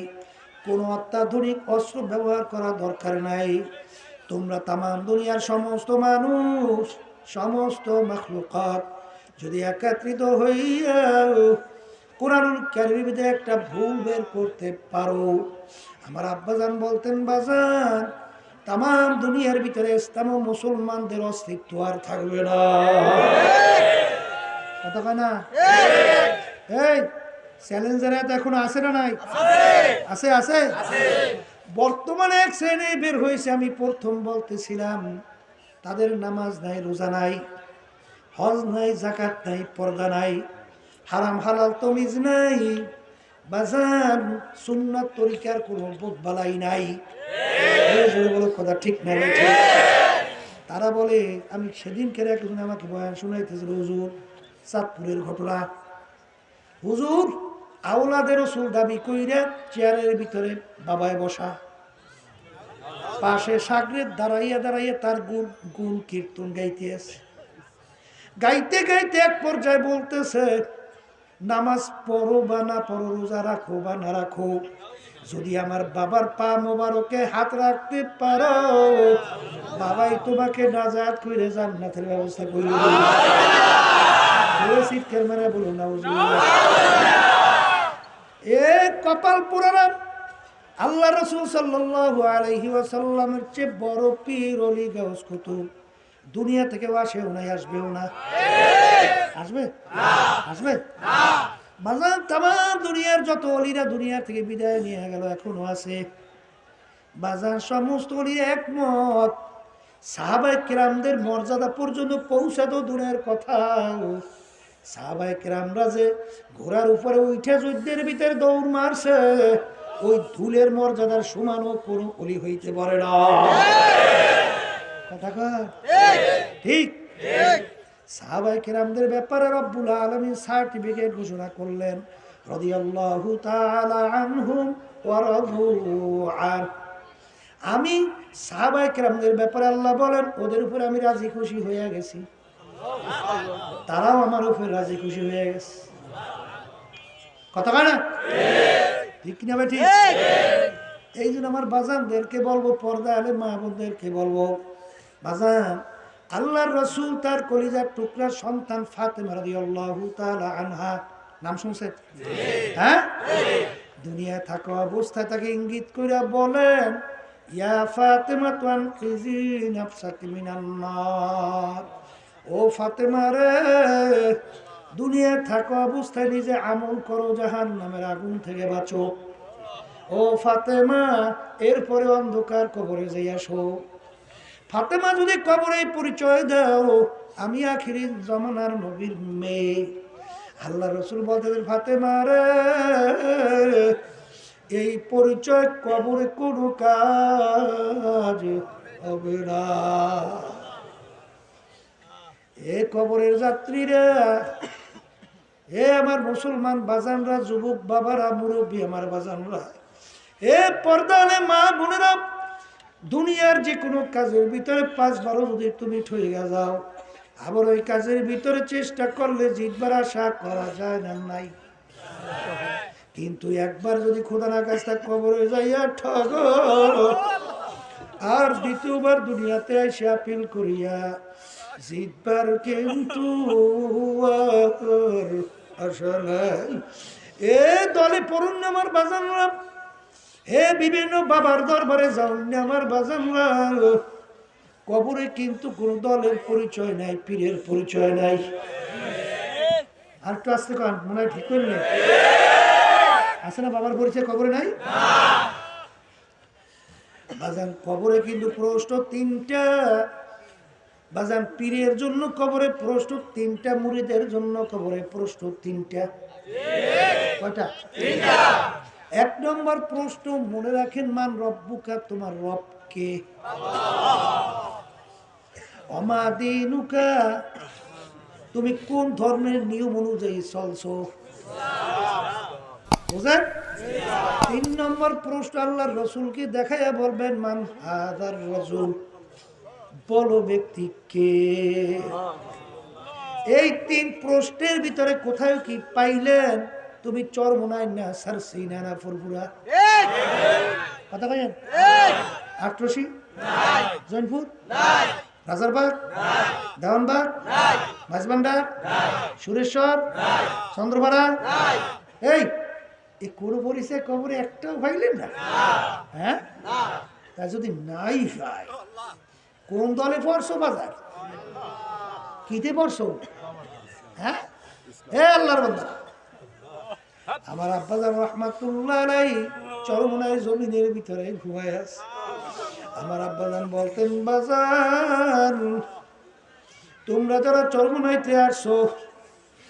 কোনো অত্যাধুনিক অস্ত্র ব্যবহার করা দরকার নাই তোমরা তাম দুনিয়ার সমস্ত মানুষ সমস্ত মাখলুকাত যদি একত্রিত হইয়া কোরআনুল কারীমের ভিতরে একটা ভুল বের করতে পারো আমার আব্বাজান বলতেন বাজান তাম দুনিয়ার ভিতরে ইসলাম ও মুসলমানদের অস্তিত্ব আর থাকবে না কথা কয় না এই চ্যালেঞ্জার এখন আছে না নাই আছে আছে বর্তমানে এক শ্রেণী বের হয়েছে আমি প্রথম বলতেছিলাম তাদের নামাজ নাই রোজা নাই হজ নাই যাকাত নাই পর্দা নাই হারাম হালাল তমিজ নাই বাজান সুন্নাত তরিকার কোনো বোধবালাই নাই বলো কথা ঠিক না তারা বলে আমি সেদিনকে একজন আমাকে বয়ান শুনাইতেছিল হুজুর চাঁদপুরের ঘটনা হুজুর আওলাদের রাসূল দাবি কইরা চেয়ারের ভিতরে বাবায় বসা পাশে সাগরের দাঁড়াইয়া দাঁড়াইয়া তার গুণ গুণ কীর্তন গাইতেছে গাইতে গাইতে এক পর্যায়ে বলতেছে নামাজ পড়ো বা না পড়ো রোজা রাখো বা না রাখো যদি আমার বাবার পা মোবারকে হাত রাখতে পারো বাবাই তোমাকে নাজাত কইরে জান্নাতের ব্যবস্থা কইরে দেবে চিৎকার মেরে বলুন নাউজুবিল্লাহ এ কপাল পুরানা আল্লাহ রাসূল সাল্লাল্লাহু আলাইহি ওয়াসাল্লামের চেয়ে বড় পীর ওলি গাউস কুতুব দুনিয়া থেকে আসেও নাই আসবেও না আসবে না আসবে না বাজার তাম দুনিয়ার যত অলিরা দুনিয়া থেকে বিদায় নিয়ে গেল এখনো আছে বাজার সমস্ত অলি একমত সাহাবায়ে কেরামদের মর্যাদা পর্যন্ত পৌঁছাতো দূরের কথা সাহাবায়ে কেরামরা যে ঘোড়ার উপরে উঠে যুদ্ধের ভিতরে দৌড় মারছে ওই ধুলের মর্যাদার সমানও কোনো অলি হইতে পারে না কথা কয় ঠিক সাহাবায়ে কেরামদের ব্যাপারে রব্বুল আলামিন সার্টিফিকেট ঘোষণা করলেন রাদিয়াল্লাহু তাআলা আনহুম ওয়া রাদু আন আমি সাহাবায়ে কেরামদের ব্যাপারে আল্লাহ বলেন ওদের উপরে আমি রাজি খুশি হয়ে গেছি তারাও আমার উপরে রাজি খুশি হয়ে গেছে কথা কয় না ঠিক কিনা ভাই ঠিক এই জন্য আমার বাজানদেরকে বলবো পর্দা আলে মা বোনদেরকে বলবো বাজান আল্লাহর রাসূল তার কলিজার টুকরা সন্তান ফাতেমা রাদিয়াল্লাহু তাআলা আনহা নাম শুনছেন হ্যাঁ দুনিয়ায় থাকা অবস্থায় তাকে ইঙ্গিত করে বলেন ইয়া ফাতেমা তুনকিজি নাফসাকি মিনান নার ও ফাতেমা রে দুনিয়ায় থাকা অবস্থায় নিজে আমল করো জাহান্নামের আগুন থেকে বাঁচো ও ফাতেমা এরপরে অন্ধকার কবরে যাইয়া শো ফাতেমা যদি কবরে পরিচয় দাও আমি আখিরি জামানার নবীর মেয়ে আল্লাহ রাসূল বলতেন ফাতেমা রে এই পরিচয় কবরে কোনো কাজ হবে না এ কবরের যাত্রীরা এ আমার মুসলমান বাজানরা যুবক বাবারা মুরব্বী আমার বাজানরা এ পর্দালে মা বোনেরা দুনিয়ার যে কোনো কাজের ভিতরে 5 বারো যদি তুমি ঠকে যাও আবার ওই কাজের ভিতরে চেষ্টা করলে জিতবার আশা করা যায় না নাই কিন্তু একবার যদি খোদা না কাছটা কবরে যাইয়া ঠগ, আর দ্বিতীয়বার দুনিয়াতে এসে আপিল করিয়া জিতবার কিন্তু আশা নাই। এ দলে পড়ুন আমার বাজানরা, হে বিভিন্ন বাবার দরবারে যাউন আমার বাজানরা, কবরে কিন্তু কোন দলের পরিচয় নাই, পীরের পরিচয় নাই। আর একটু আসতে কান, মনে হয় ঠিক করলে আছে না? বাবার পরিচয় কবরে নাই। বাজান কবরে কিন্তু প্রশ্ন তিনটা। বাজান পীরের জন্য কবরে প্রশ্ন তিনটা, মুরিদের জন্য কবরে প্রশ্ন তিনটা। কয়টা? তিনটা। এক নম্বর প্রশ্ন মনে রাখেন, মান রব্বুকা, তোমার রব কে? অমা দীনুকা, তুমি কোন ধর্মের নিয়ম অনুযায়ী চলছো? বুঝেন? তিন নম্বর প্রশ্ন আল্লাহর রাসূলকে দেখাইয়া বলবেন, মান হাদার রাজুল, বলো ব্যক্তি কে? এই তিন প্রশ্নের ভিতরে কোথায় কি পাইলেন? তুমি চরমোনাই না, সারসিনা না, ফুরফুরা, কথা কইেন, আটরশি, জৈনপুর, রাজারবাগ, দেওয়ানবাগ, মাঝবান্ডার, সুরেশ্বর, চন্দ্রপাড়া, এই কোন পরিচয় কবরে একটাও পাইলেন না? হ্যাঁ, তা যদি নাই পাই, কোন দলে পড়ছো? বাজার কিতে পড়ছো? হ্যাঁ, হে আল্লাহর বান্দা, আমার আব্বাজান রাহমাতুল্লাহ আলাইহি চরমোনাই জমিনের ভিতরে ঘুমায় আছে। আমার আব্বাজান বলতেন, বাজান তোমরা যারা চরমোনাইতে আসছো,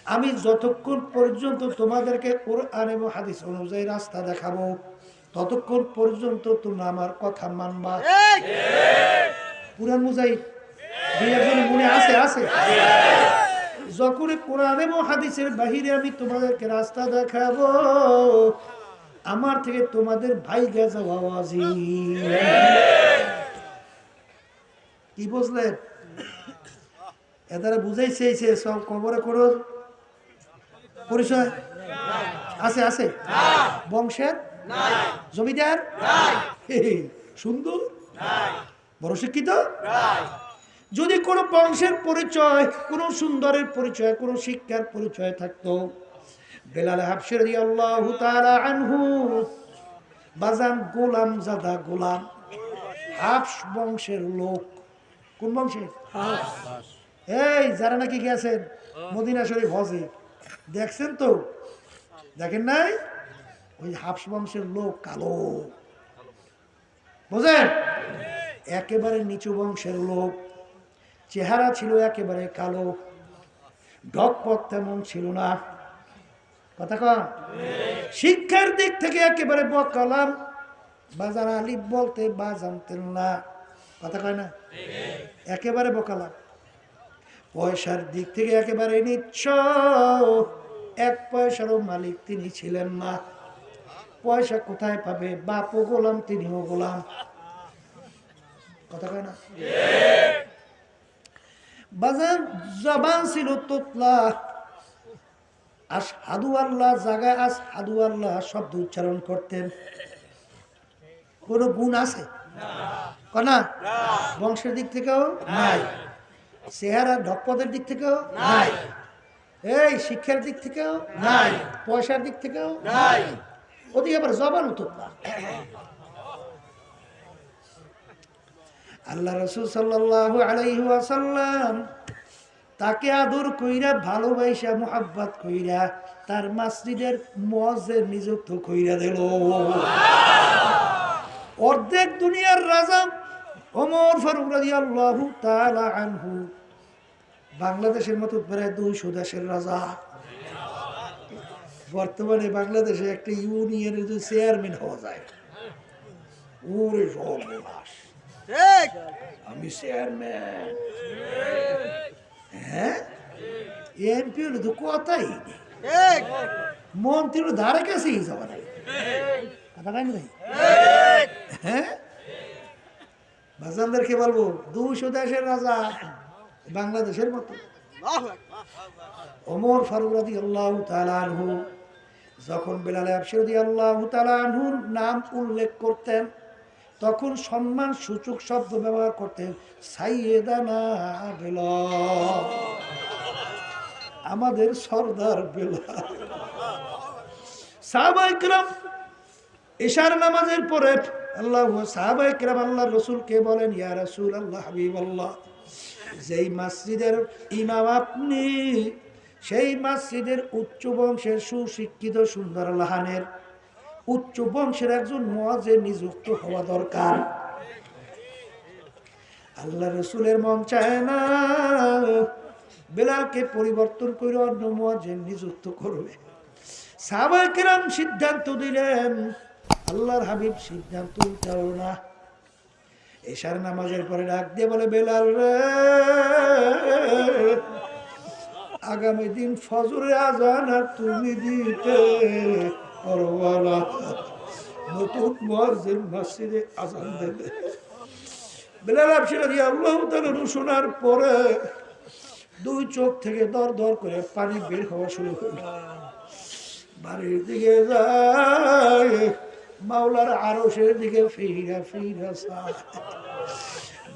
আমি যতক্ষণ পর্যন্ত তোমাদেরকে কোরআন এবং হাদিস অনুযায়ী রাস্তা দেখাবো, ততক্ষণ পর্যন্ত তোমরা আমার কথা মানবা। পুরান মুজাহিদ দুই একজনের মনে আছে। যখন কোরআন এবং হাদিসের বাহিরে আমি তোমাদেরকে রাস্তা দেখাবো, আমার থেকে তোমাদের ভাই গেছে বাবাজি। কি বুঝলেন? এদারা বুঝাই চেয়েছে সব কবরে করো পরিচয় আছে, বংশের জমিদার সুন্দর বড় শিক্ষিত, যদি কোনো বংশের পরিচয়, কোনো সুন্দরের পরিচয়, কোনো শিক্ষার পরিচয় থাকতো, বেলাল হাবশী রাদিয়াল্লাহু তাআলা আনহু বাজান গোলাম জাদা, গোলাম হাবশ বংশের লোক। কোন বংশের? এই যারা নাকি গেছেন মদিনা শরীফ হজে, দেখছেন তো? দেখেন নাই? ওই হাবশ বংশের লোক কালো, বুঝেন? একেবারে নিচু বংশের লোক, চেহারা ছিল একেবারে কালো, ঢকপথ তেমন ছিল না, কথা কন। শিক্ষার দিক থেকে একেবারে বকালাম, বাজার আলিফ বলতে বা জানতেন না, কথা কয় না, একেবারে বকালাম। পয়সার দিক থেকে একেবারে নিচ্ছ, এক পয়সারও মালিক তিনি ছিলেন না। পয়সা কোথায় পাবে? বাপও গোলাম, তিনিও গোলাম, কথা কয় না। বাজার জবান ছিল তোতলা, আশহাদু আল্লাহ জায়গায় আশহাদু আল্লাহ শব্দ উচ্চারণ করতেন। কোন গুণ আছে? না। বংশের দিক থেকেও নাই, চেহারা ঢকপদের দিক থেকেও নাই, এই শিক্ষার দিক থেকেও নাই, পয়সার দিক থেকেও নাই, ওদিকে আবার জবান তোতলা। আল্লাহ রাসূল সাল্লাল্লাহু আলাইহি ওয়াসাল্লাম তাকে আদর কইরা, ভালোবাসা মুহাব্বত কইরা তার মসজিদের মুয়াজ্জিন নিযুক্ত কইরা দিল। অর্ধেক দুনিয়ার রাজা ওমর ফারুক রাদিয়াল্লাহু তাআলা আনহু, বাংলাদেশের মতো প্রায় 200 দেশের রাজা। বর্তমানে বাংলাদেশে একটা ইউনিয়নের যে চেয়ারম্যান হওয়া যায়, ওরে সর্বনাশ, আমি চেয়ারম্যান, হ্যাঁ এমপি হলে তো কথাই নেই, মন্ত্রী হলো ধারে কাছেই যাওয়া নাই, কথা পাই না। হ্যাঁ, বাজানদেরকে বলবো 200 দেশের রাজা বাংলাদেশের মতো। ওমর ফারুক রাদিয়াল্লাহু তাআলা আনহু যখন বেলাল হাবশী রাদিয়াল্লাহু তাআলা আনহুর নাম উল্লেখ করতেন তখন সম্মান সূচক শব্দ ব্যবহার করতেন, সাইয়েদানা বেলাল, আমাদের সর্দার বেলাল। সাহাবায়ে কেরাম ইশার নামাজের পরে সাহাবায়ে কেরাম আল্লাহর রাসূলকে বলেন, ইয়া রাসূলুল্লাহ, হাবিবাল্লাহ, যেই মসজিদের ইমাম আপনি, সেই মসজিদের উচ্চ বংশের সুশিক্ষিত সুন্দর লাহানের উচ্চ বংশের একজন মুয়াজ্জিন নিযুক্ত হওয়া দরকার। আল্লাহ রাসূলের মন চায় না বেলালকে পরিবর্তন করে অন্য মুয়াজ্জিন নিযুক্ত করবে। সাহাবায়ে কেরাম সিদ্ধান্ত দিলেন, আল্লাহর হাবিব সিদ্ধান্ত উল্টাও না। এশার নামাজের পরে ডাক দিয়ে বলে, বেলাল রে, আগামী দিন ফজরের আযান আর তুমি দিতে পারবা না। নতুন মুয়াজ্জিন মসজিদে আযান দেবে। বেলাল হাবশী রাদিয়াল্লাহু তাআলা শোনার পরে দুই চোখ থেকে দর দর করে পানি বের হওয়া শুরু হল। বাড়ির দিকে যায়, মাওলার আরশের দিকে ফিরা ফিরা চায়,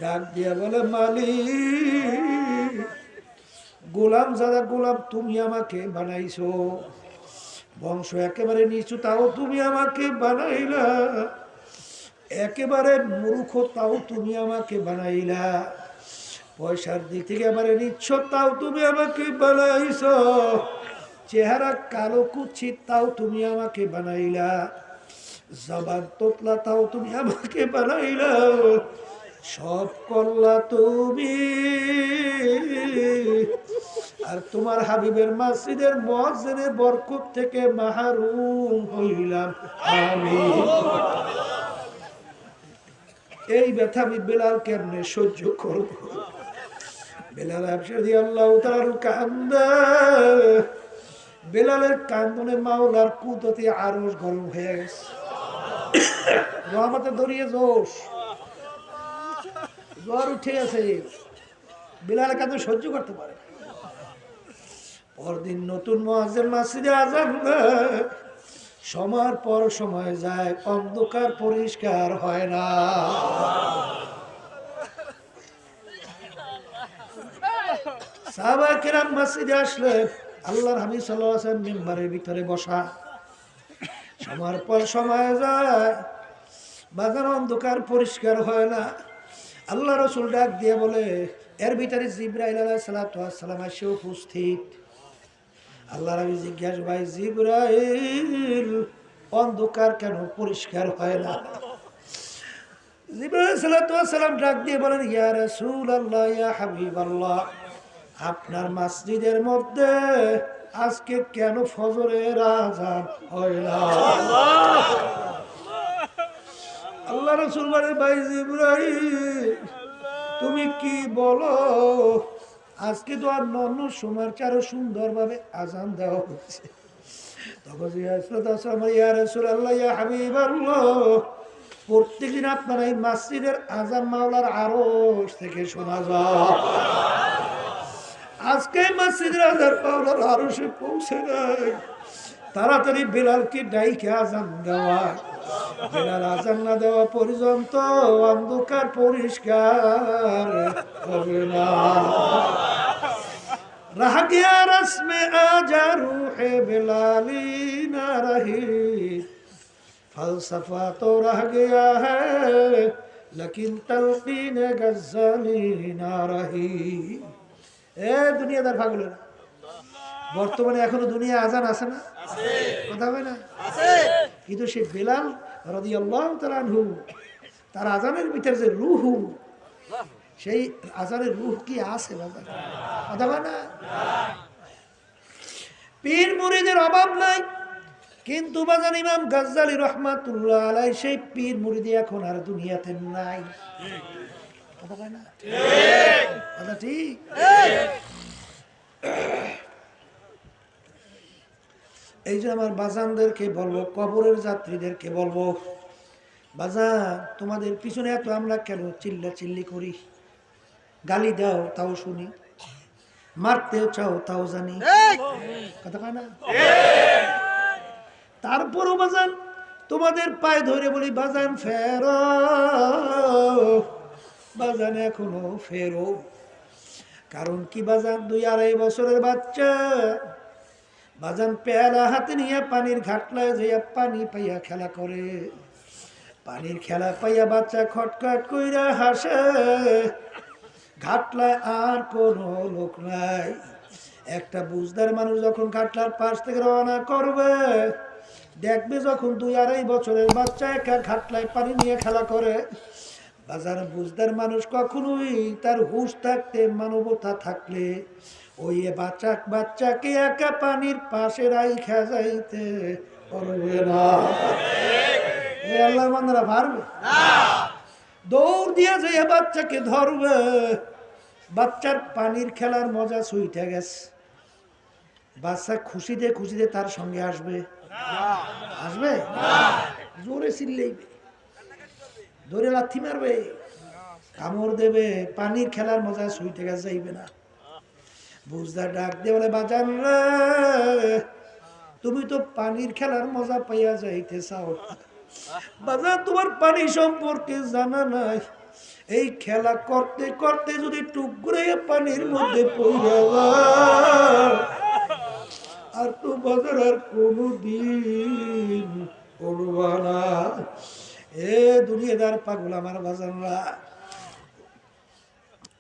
ডাক দিয়া বলে, মালিক, গোলাম যারা গোলাম তুমি আমাকে বানাইছো, বংশ একেবারে নিচু তাও তুমি আমাকে বানাইলা, একেবারে মূর্খ তাও তুমি আমাকে বানাইলা, পয়সার দিক থেকে এবারে নিচ্ছ তাও তুমি আমাকে বানাইছো, চেহারা কালো কুচ্ছিত তাও তুমি আমাকে বানাইলা, জবান তোতলা তাও তুমি আমাকে বানাইলা, সব করলা তুমি, আর তোমার হাবিবের মসজিদের মুয়াজ্জিনের বরকত থেকে মাহরুম হইলাম আমি। এই ব্যথা আমি বেলাল কেমনে সহ্য করব? বেলাল হাবশী রাদিয়াল্লাহু তাআলা কান্দে। বেলালের কান্দনে মাওলার কুদরতে আরশ গরম হয়ে গেছে, রহমতে দরিয়ে জোশ জ্বর উঠে গেছে। বেলালের কান্দন সহ্য করতে পারে। পরদিন নতুন মুয়াজ্জিন মসজিদে আযান দেয়, সময়ের পর সময় যায়, অন্ধকার পরিষ্কার হয় না। সাহাবায়ে কেরাম মসজিদে আসলে আল্লাহর হাবিব সাল্লাল্লাহু আলাইহি ওয়াসাল্লাম মিম্বারের ভিতরে বসা, সময়ের পর সময় যায়, বাজার অন্ধকার পরিষ্কার হয় না। আল্লাহ রাসূল ডাক দিয়ে বলে, এর ভিতরে জিবরাইল আলাইহিস সালাতু ওয়াস সালাম এসে উপস্থিত। আল্লাহ রাবি জিজ্ঞাসা, ভাই জিবরাইল, অন্ধকার কেন পরিষ্কার হয় না? জিবরাইল সালাতু ওয়াস সালাম ডাক দিয়ে বলেন, ইয়া রাসূলুল্লাহ, ইয়া হাবিবাল্লাহ, আপনার মসজিদের মধ্যে আজকে কেন ফজরের আযান হয় না? আল্লাহ রাসূল বলে, ভাই জিবরাইল, তুমি কি বলো? আজকে তো আর অন্য সময়ের চারও সুন্দরভাবে আযান দেওয়া হচ্ছে। তখন ইয়া রাসূলুল্লাহ, ইয়া হাবিবাল্লাহ, প্রত্যেকদিন আপনার এই মসজিদের আযান মাওলার আরশ থেকে শোনা যায়। আজকে মসজিদের আযান মাওলার আরশে পৌঁছে নাই। তাড়াতাড়ি বেলালকে ডাইকে আযান দেওয়া। বেলাল আযান না দেওয়া পর্যন্ত অন্ধকার পরিষ্কার হবে না। रह गया रस्म आजा रूहे बिलाली ना रही, फलसफा तो रह गया है लेकिन तलकीन गज़ाली ना रही। এ দুনিয়াদার পাগলেরা, বর্তমানে এখনো দুনিয়া আজান আছে না? কথা হয় না? কিন্তু সে বেলাল রাদিয়াল্লাহু তাআলা আনহু, তার আজানের ভিতরে যে রূহ, সেই আজানের রূহ কি আছে বাবা? কথা হয় না? পীর মুরিদের অভাব নাই, কিন্তু বাজান ইমাম গাজ্জালী রাহমাতুল্লাহ আলাইহি সেই পীর মুরিদি এখন আর দুনিয়াতে নাই। কথা হয় না? ঠিক কথা, ঠিক। এই যে আমার বাজানদেরকে বলবো, কবরের যাত্রীদেরকে বলবো, বাজান, তোমাদের পিছনে এত আমরা কেন চিল্লা চিল্লি করি? গালি দাও তাও শুনি, মারতেও চাও তাও জানি। কথা কয় না? তারপরও বাজান তোমাদের পায়ে ধরে বলি বাজান ফেরো, বাজান এখনো ফেরো। কারণ কি বাজান 2-2.5 বছরের বাচ্চা বাজান পেয়ালা হাতে নিয়ে পানির ঘাটলায় যাইয়া পানি পাইয়া খেলা করে। পানির খেলা পাইয়া বাচ্চা খটখট কইরা হাসে। ঘাটলায় আর কোনো লোক নাই। একটা বুঝদার মানুষ যখন ঘাটলার পাশ থেকে রওনা করবে, দেখবে যখন 2-2.5 বছরের বাচ্চা একা ঘাটলায় পানি নিয়ে খেলা করে, বাজার বুঝদার মানুষ কখনোই তার হুঁশ থাকতে মানবতা থাকলে ওই বাচ্চাকে একা পানির পাশে রাইখা যাইতে পারবে না। আল্লাহর বান্দারা পারবে না। দৌড় দিয়ে যে বাচ্চাকে ধরবে, বাচ্চার পানির খেলার মজা ছুইটা গেছে। বাচ্চা খুশিতে খুশিতে তার সঙ্গে আসবে, আসবে জোরে চিল্লাইবে, ধরে লাথি মারবে, কামড় দেবে, পানির খেলার মজা ছুইতে গেছে যাইবে না। বুঝদার ডাক দিয়ে বলে বাজান রে, তুমি তো পানির খেলার মজা পাইয়া যাইতে চাও, বাজান তোমার পানি সম্পর্কে জানা নাই। এই খেলা করতে করতে যদি টুকরে পানির মধ্যে পড়ে আর তো বাজার আর কোনদিন পড়বা না। এ দুনিয়াদার পাগল আমার বাজানরা,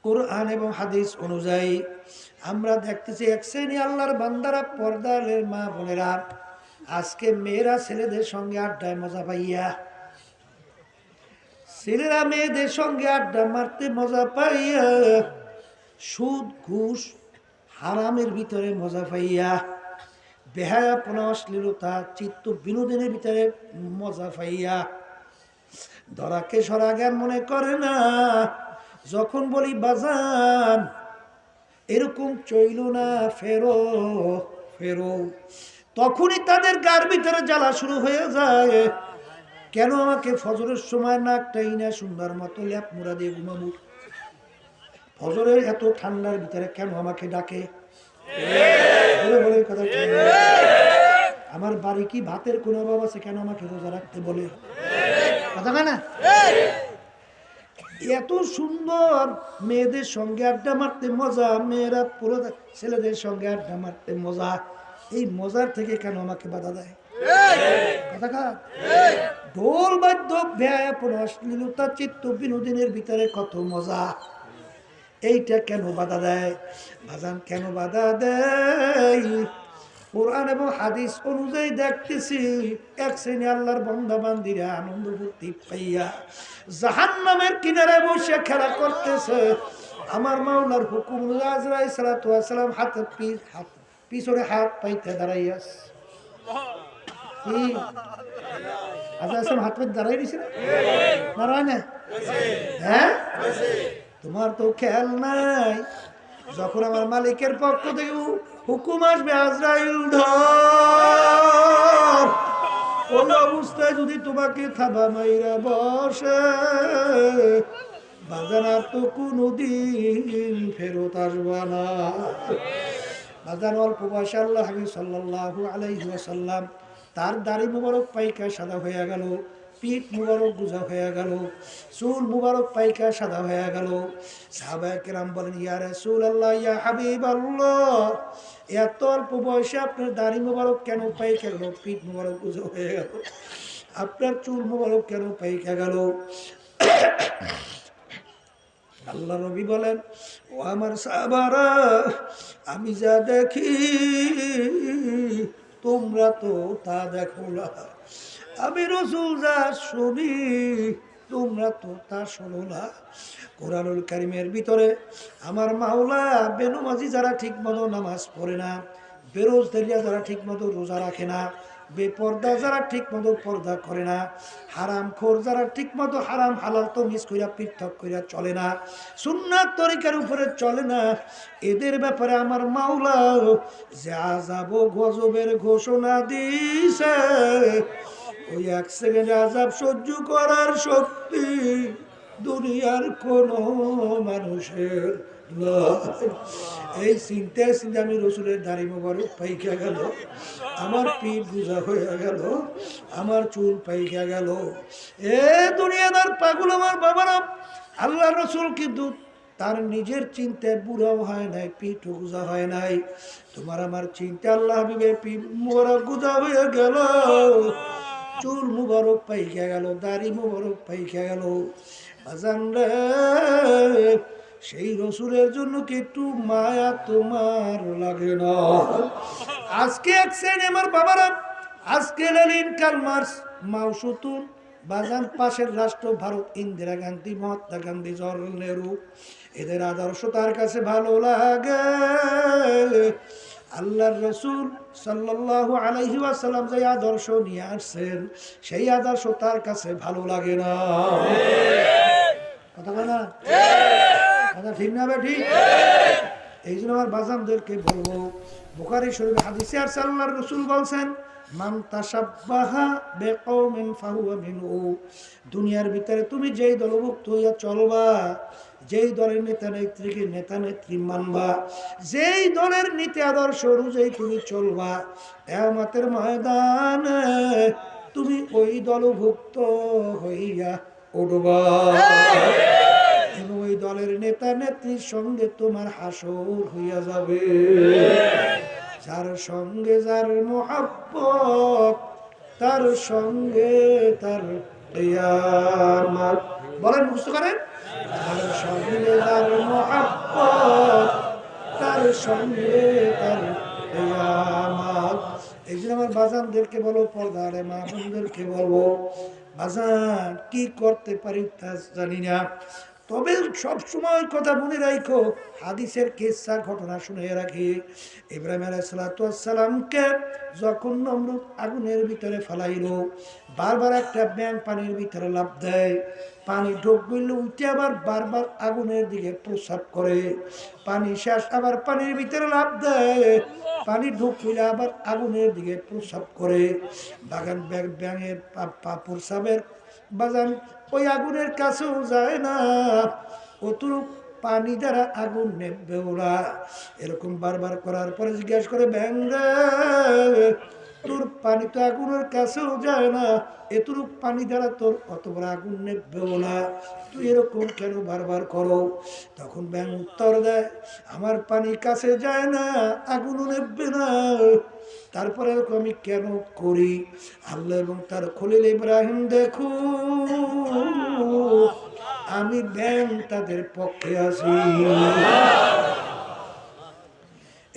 কোরআন এবং হাদিস অনুযায়ী আমরা দেখতেছি এক শ্রেণী আল্লাহর বান্দারা, পর্দার মা বোনেরা, আজকে মেয়েরা ছেলেদের সঙ্গে আড্ডায় মজা পাইয়া, ছেলেরা মেয়েদের সঙ্গে আড্ডা মারতে মজা পাইয়া, সুদ ঘুষ হারামের ভিতরে মজা পাইয়া, বেহায়াপনা অশ্লীলতা চিত্ত বিনোদনের ভিতরে মজা পাইয়া ধরাকে সরা জ্ঞান মনে করে না। যখন বলি বাজান এরকম চইল না, ফেরো ফেরো, তখনই তাদের গার ভিতরে জ্বালা শুরু হয়ে যায়। কেন আমাকে ফজরের সময় নাকটাই না সুন্দর মতো ল্যাপ মুড়া দিয়ে ঘুমাবো, ফজরের এত ঠান্ডার ভিতরে কেন আমাকে ডাকে, বলে কথা, আমার বাড়ি কি ভাতের কোন অভাব আছে, কেন আমাকে রোজা রাখতে বলে, কথা না? এত সুন্দর মেয়েদের সঙ্গে আড্ডা মারতে মজা, মেয়েরা পুরো ছেলেদের সঙ্গে আড্ডা মারতে মজা, এই মজার থেকে কেন আমাকে বাধা দেয়, কথা? ঢোল বাদ্য বেহায়াপনা অশ্লীলতা চিত্ত বিনোদনের ভিতরে কত মজা, এইটা কেন বাধা দেয় বাজান, কেন বাধা দেয়? কোরআন এবং হাদিস অনুযায়ী দেখতেছি এক শ্রেণী আল্লাহর বান্দা বান্দিরা আনন্দ ফুর্তি পাইয়া জাহান্নামের কিনারে বসে খেলা করতেছে। আমার মাওলার হুকুম আজরাইল সালাতু ওয়াস সালাম হাত পিছনে হাত পাইতে দাঁড়াইয়াছে, কি আজরাইল হাত পাইতে দাঁড়াই দিছে না, দাঁড়ায় না? হ্যাঁ, তোমার তো খেয়াল নাই, যখন আমার মালিকের পক্ষ থেকে হুকুম আসবে আজরাইল ধর, ওই অবস্থায় যদি তোমাকে থাবা মাইরা বসে, বাজান আর তো কোনদিন ফেরত আসবা না। বাজান অল্প বয়সে আল্লাহ হাবিব সাল্লাল্লাহু আলাইহি ওয়াসাল্লাম তার দাড়ি মুবারক পাইকা সাদা হয়ে গেল, পিঠ মুবারক গুজা হয়ে গেল, চুল মুবারক পাইকা সাদা হয়ে গেল। সাহাবায়ে কেরাম বলেন ইয়া রাসূলুল্লাহ, ইয়া হাবিবাল্লাহ, এত অল্প বয়সে আপনার দাড়ি মুবারক কেন পাইকা গেল, পিঠ মুবারক গুজা হয়ে গেল, আপনার চুল মুবারক কেন পাইকা গেল? আল্লাহ নবী বলেন, ও আমার সাহাবারা, আমি যা দেখি তোমরা তো তা দেখো না, আমি রাসূল যা শুনি তোমরা তো তা শোনো না। কোরআনুল কারীমের ভিতরে আমার মাওলা বেনমাজি যারা ঠিক মতো নামাজ পড়ে না, বেরোজগারিয়া যারা ঠিক মতো রোজা রাখে না, বেপর্দা যারা ঠিক মতো পর্দা করে না, হারামখোর যারা ঠিক মতো হারাম হালাল তমিজ কইরা পৃথক কইরা চলে না, সুন্নাত তরিকার উপরে চলে না, এদের ব্যাপারে আমার মাওলা যে আযাব ও গজবের ঘোষণা দিয়েছে, ওই এক সেকেন্ড আযাব সহ্য করার শক্তি দুনিয়ার কোন মানুষের এই চিন্তায় চিন্তা আমি রসুলের দাড়ি মোবারক পাইকা গেল, আমার পিঠ গুজা হয়ে গেল, আমার চুল পাইকা গেল। এ দুনিয়াদার পাগল আমার বাবারা, আল্লাহ রসুল কিন্তু তার নিজের চিন্তায় বুড়াও হয় নাই, পিঠ গুজা হয় নাই। তোমার আমার চিন্তা আল্লাহ হাবিবের পিঠ মোবারক গুজা হয়ে গেল, চুল মুবারক পাইকা গেল, দাড়ি মুবারক পাইকা গেল। বাজান রে, সেই রসুলের জন্য কি একটু মায়া তোমার লাগে না? আজকে এক শ্রেণী আমার বাবারা, আজকে লেনিন, কার্ল মার্কস, মাও সুতুন, বাজান পাশের রাষ্ট্র ভারত, ইন্দিরা গান্ধী, মহাত্মা গান্ধী, জওহরলাল নেহরু, এদের আদর্শ তার কাছে ভালো লাগে। আল্লাহর রসুল সাল্লাল্লাহু আলাইহি ওয়াসাল্লাম যে আদর্শ নিয়ে আসছেন, সেই আদর্শ তার কাছে ভালো লাগে না। কথা বলে না? কথা ঠিক না বে ঠিক? এই জন্য আমার বাজানদেরকে বলবো, বুখারী শরীফে হাদিসে আছে, আল্লাহর রাসূল বলছেন, মান তাশাব্বাহা বিকওমিন ফাহুয়া মিনহু। দুনিয়ার ভিতরে তুমি যেই দলভুক্ত হইয়া চলবা, যেই দলের নেতা নেত্রীকে নেতা নেত্রী মানবা, যেই দলের নীতি আদর্শ অনুযায়ী তুমি চলবা, কিয়ামতের ময়দানে তুমি ওই দলভুক্ত হইয়া উঠবা। ওই দলের নেতা নেত্রীর সঙ্গে তোমার হাসর হইয়া যাবে। যার সঙ্গে যার মোহাব্বত, তার সঙ্গে তার কিয়ামত। বলেন, বুঝতে পারেন? যার সঙ্গে যার মোহাব্বত, তার সঙ্গে তার কিয়ামত। এই জন্য আমার বাজানদেরকে বলো, পর্দারে মা বোনদেরকে বলবো, বাজান কি করতে পারি তা জানি না, তবে সব সময় কথা মনে রাখো, হাদিসের কিসসা ঘটনা শুনে রাখি। ইব্রাহিম আলাইহিস সালামকে যখন নমরুদ আগুনের ভিতরে ফেলাইল, বারবার একটা ব্যাঙ পানির ভিতরে লাফ দেয়, পানি ঢোক গইল, উঠে আবার বারবার আগুনের দিকে প্রস্রাব করে, পানি শেষ আবার পানির ভিতরে লাফ দেয়, পানি ঢোক গইলে আবার আগুনের দিকে প্রস্রাব করে। বাগান ব্যাঙের প্রস্রাবের বাজান ওই আগুনের কাছেও যায় না, অতটুক পানি দ্বারা আগুন নেবে ওরা। এরকম বারবার করার পরে জিজ্ঞাসা করে, ব্যাঙ রে, তোর পানি তো আগুনের কাছেও যায় না, এতটুক পানি দ্বারা তোর অত বড় আগুন নেবে না, তুই এরকম কেন বারবার করো? তখন ব্যাঙ উত্তর দেয়, আমার পানি কাছে যায় না, আগুনও নেবে না, তারপরে আমি কেন করি? আল্লাহ এবং তার খলিল ইব্রাহিম দেখো, আমি ব্যাঙ তাদের পক্ষে আছি।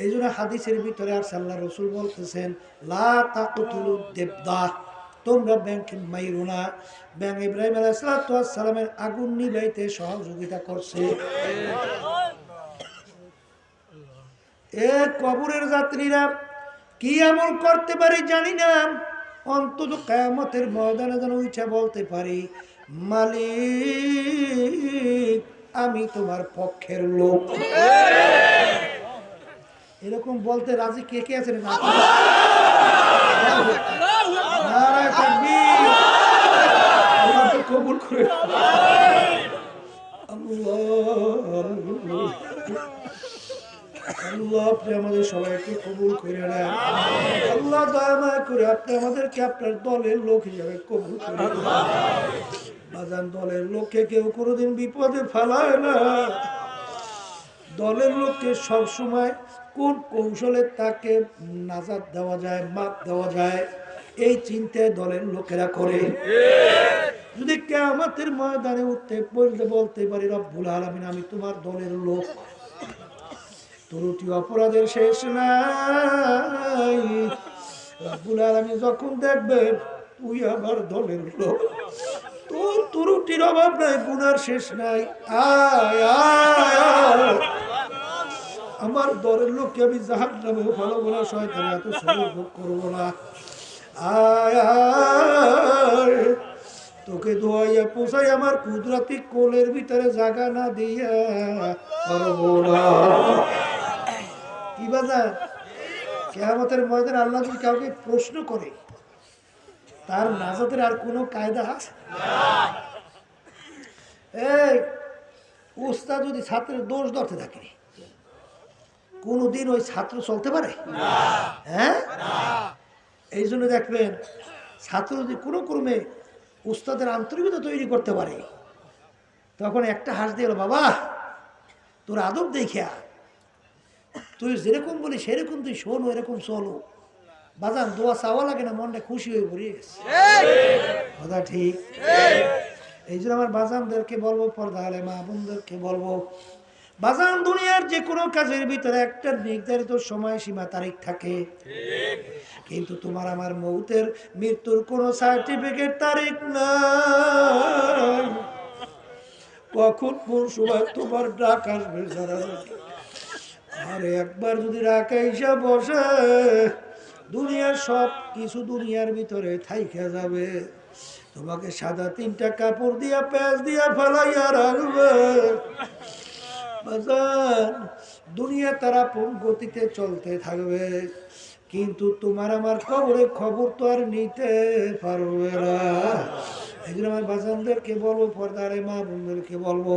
এই জন্য হাদিসের ভিতরে আর আল্লাহ রাসূল বলতেছেন, লা তাকতুলু দিবদাহ, তোমরা ব্যাঙকে মাইরো না। ব্যাঙ ইব্রাহিম আলাইহিস সালামের আগুন নিভাইতে সহযোগিতা করছে। এ কবরের যাত্রীরা, কি আমল করতে পারি জানি না, অন্তত কিয়ামতের ময়দানে যেন ইচ্ছা বলতে পারি, মালিক আমি তোমার পক্ষের লোক। এরকম বলতে রাজি কে কে আছেন? নারায়ে তাকবীর, আল্লাহ তো কবুল করে। আল্লাহ আপনি আমাদের সবাইকে কবুল করে নেন। আল্লাহ দয়া করে আপনি আমাদেরকে আপনার দলের লোক হিসাবে কবুল করে নেন। বাজান, দলের লোককে কেউ কোনোদিন বিপদে ফেলায় না। দলের লোককে সবসময় কোন কৌশলে তাকে নাজাত দেওয়া যায়, মাপ দেওয়া যায়, এই চিন্তায় দলের লোকেরা করে। যদি কিয়ামতের ময়দানে উঠতে বলতে পারি, রব্বুল আলামিন আমি তোমার দলের লোক, ত্রুটি অপরাধের শেষ নাই। রব্বুল আলামিন যখন দেখবে তুই আমার দলের লোক, তোর ত্রুটির অভাব নাই, গুনার শেষ নাই, আয় আয় আমার দলের লোককে আমি জাহান্নামেও ফেলবো না, শয়তানের এত শরীর ভোগ করবো না, আয় আয় তোকে দোয়াইয়া পোষাই আমার কুদরতি কোলের ভিতরে জায়গা না দিয়া পারবো না। কি বাজার, কিয়ামতের ময়দানে আল্লাহ যদি কাউকে প্রশ্ন করে, তার নাজাতের আর কোনো কায়দা আছে? এই উস্তাদ যদি ছাত্রের দোষ ধরতে থাকে কোনোদিন ওই ছাত্র চলতে পারে? হ্যাঁ, এই জন্য দেখবেন ছাত্র যদি কোনো ক্রমে উস্তাদের আন্তরিকতা তৈরি করতে পারে, তখন একটা হাস দিয়ে বাবা তোর আদব দেখিয়া তুই যেরকম বলি সেরকম তুই শোনো, এরকম চলো। বাজান দোয়া চাওয়া লাগে না, মনটা খুশি হয়ে পড়ে গেছে। কথা ঠিক। এই জন্য আমার বাজানদেরকে বলবো, পর্দা আলে মা বোনদেরকে বলবো, বাজান দুনিয়ার যে কোনো কাজের ভিতরে একটা নির্ধারিত সময় সীমা তারিখ থাকে, কিন্তু তোমার আমার মৃত্যুর কোনো সার্টিফিকেট তারিখ নাই। কখন কোন সময় তোমার ডাক আসবে জানা নেই। আর একবার যদি ডাক এসে বসে, দুনিয়ার সব কিছু দুনিয়ার ভিতরে থাইকা যাবে, তোমাকে সাদা 3টা কাপড় দিয়া প্যাঁচ দিয়া ফেলাইয়া রাখবে। দুনিয়া তারা কোন গতিতে চলতে থাকবে, কিন্তু তোমার আমার খবরের খবর তো আর নিতে পারবে না। এই জন্য আমার বাজানদেরকে বলবো, পর্দারে মা বোনদেরকে বলবো,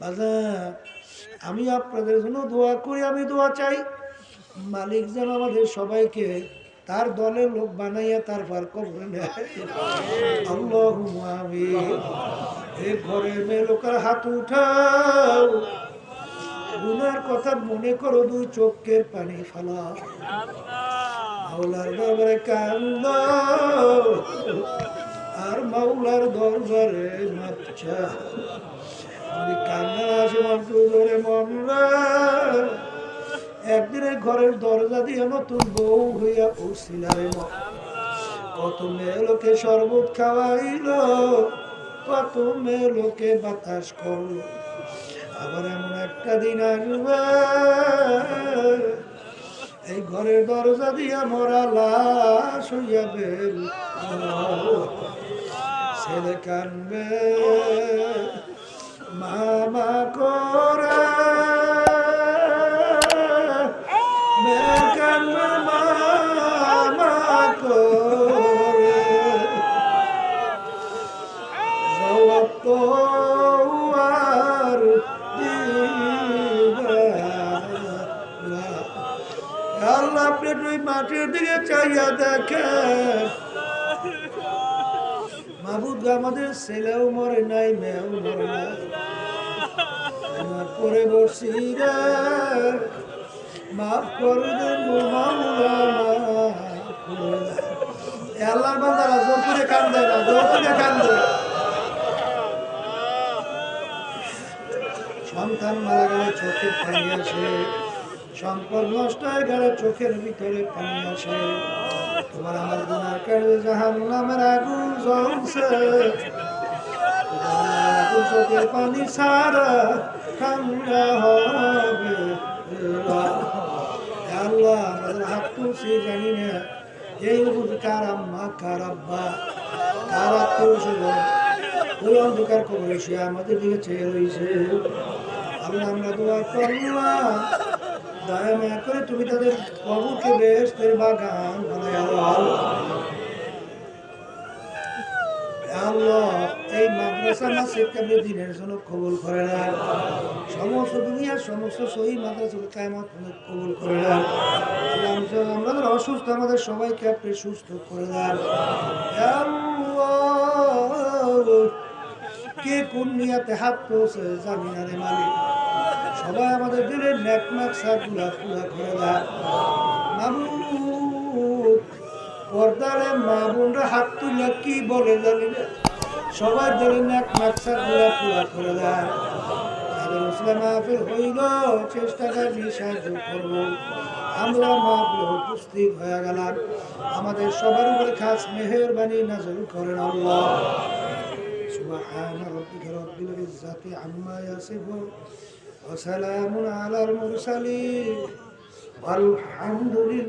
বাজান আমি আপনাদের জন্য দোয়া করি, আমি দোয়া চাই মালিক যেন আমাদের সবাইকে তার দলের লোক বানাইয়া তারপর কবরে নেয়। আল্লাহুম্মা আমিন। এই ঘরের মেয়ে লোকের হাত উঠাও, গুনার কথা মনে করো, 2 চোখের পানি ফালাও, মাওলার দরবারে কান্দো, আর মাওলার দরবারে মাপ চাও। যদি কান্না আসে একটু জোরে মন রে, একদিনে ঘরের দরজা দিয়ে নতুন বউ হইয়া উঠছিলারে, কত মেয়ে লোকে শরবত খাওয়াইল, কত মেয়ে লোকে বাতাস করল। আবার এমন একটা দিন আসবে এই ঘরের দরজা দিয়া মরা লাশ হইয়া বের, ছেলে কানবে মামা করে, মেয়ে কানবে মামা করে, জবাব তো আর দিবে না। আল্লাহ আপনি ওই মাটির দিকে চাইয়া দেখেন, মাহবুব আমাদের ছেলেও মরে নাই, মেয়েও মরে নাই, করে বসি রে, মাফ করে দেন আল্লাহ বান্দারা জোর করে কান্দে না, জোর করে কান্দে। সন্তান মারা গেলে চোখে পানি আসে, সম্পদ নষ্ট হয়ে গেলে চোখের ভিতরে পানি আসে। তোমার আমার গুনার কারণে জাহান্নামের আগুন জ্বলছে, চোখের পানি ছাড়া ঠান্ডা হবে। আল্লাহ আমাদের হাত তুলছি জানি না এই কার আম্মা কার আব্বা কার আত্মীয় ওই অন্ধকার কবরে সে আমাদের দিকে চেয়ে রয়েছে। আল্লাহ আমরা দোয়া করলাম, দয়া মায়া করে তুমি তাদের কবরকে বেহেশতের বাগান বানায় আল্লাহ। এই মাদ্রাসা মসজিদ কেবল দিনের জন্য কবুল করে নেন, সমস্ত দুনিয়ার সমস্ত শহীদ মাদ্রাসাকে কিয়ামত কবুল করে নেন। আমাদের অসুস্থ আমাদের সবাইকে আপনি সুস্থ করে দেন। কে কোন নিয়াতে হাত তুলছে জানি না রে মালিক, সবাই আমাদের দিলের নেক মাকসাদ গুলা পুরা করে দেন। মাহবুব পর্দারে মা বোনরা হাত তুলে কি বলে জানি না, সবাই দিলের নেক মাকসাদ গুলা পুরা করে দেন। তাদের উসলা মাহফিল হইল, চেষ্টা করি সাহায্য করবো। আমরা মাহফিলে উপস্থিত হয়ে গেলাম, আমাদের সবার উপরে খাস মেহেরবানি নাযিল করেন আল্লাহ। সুবহান রাব্বিকা রাব্বিল ইজ্জাতি আম্মা ইয়াসিফুন ওয়া সালামুন আলাল মুরসালিন ওয়ালহামদুলিল্লাহ।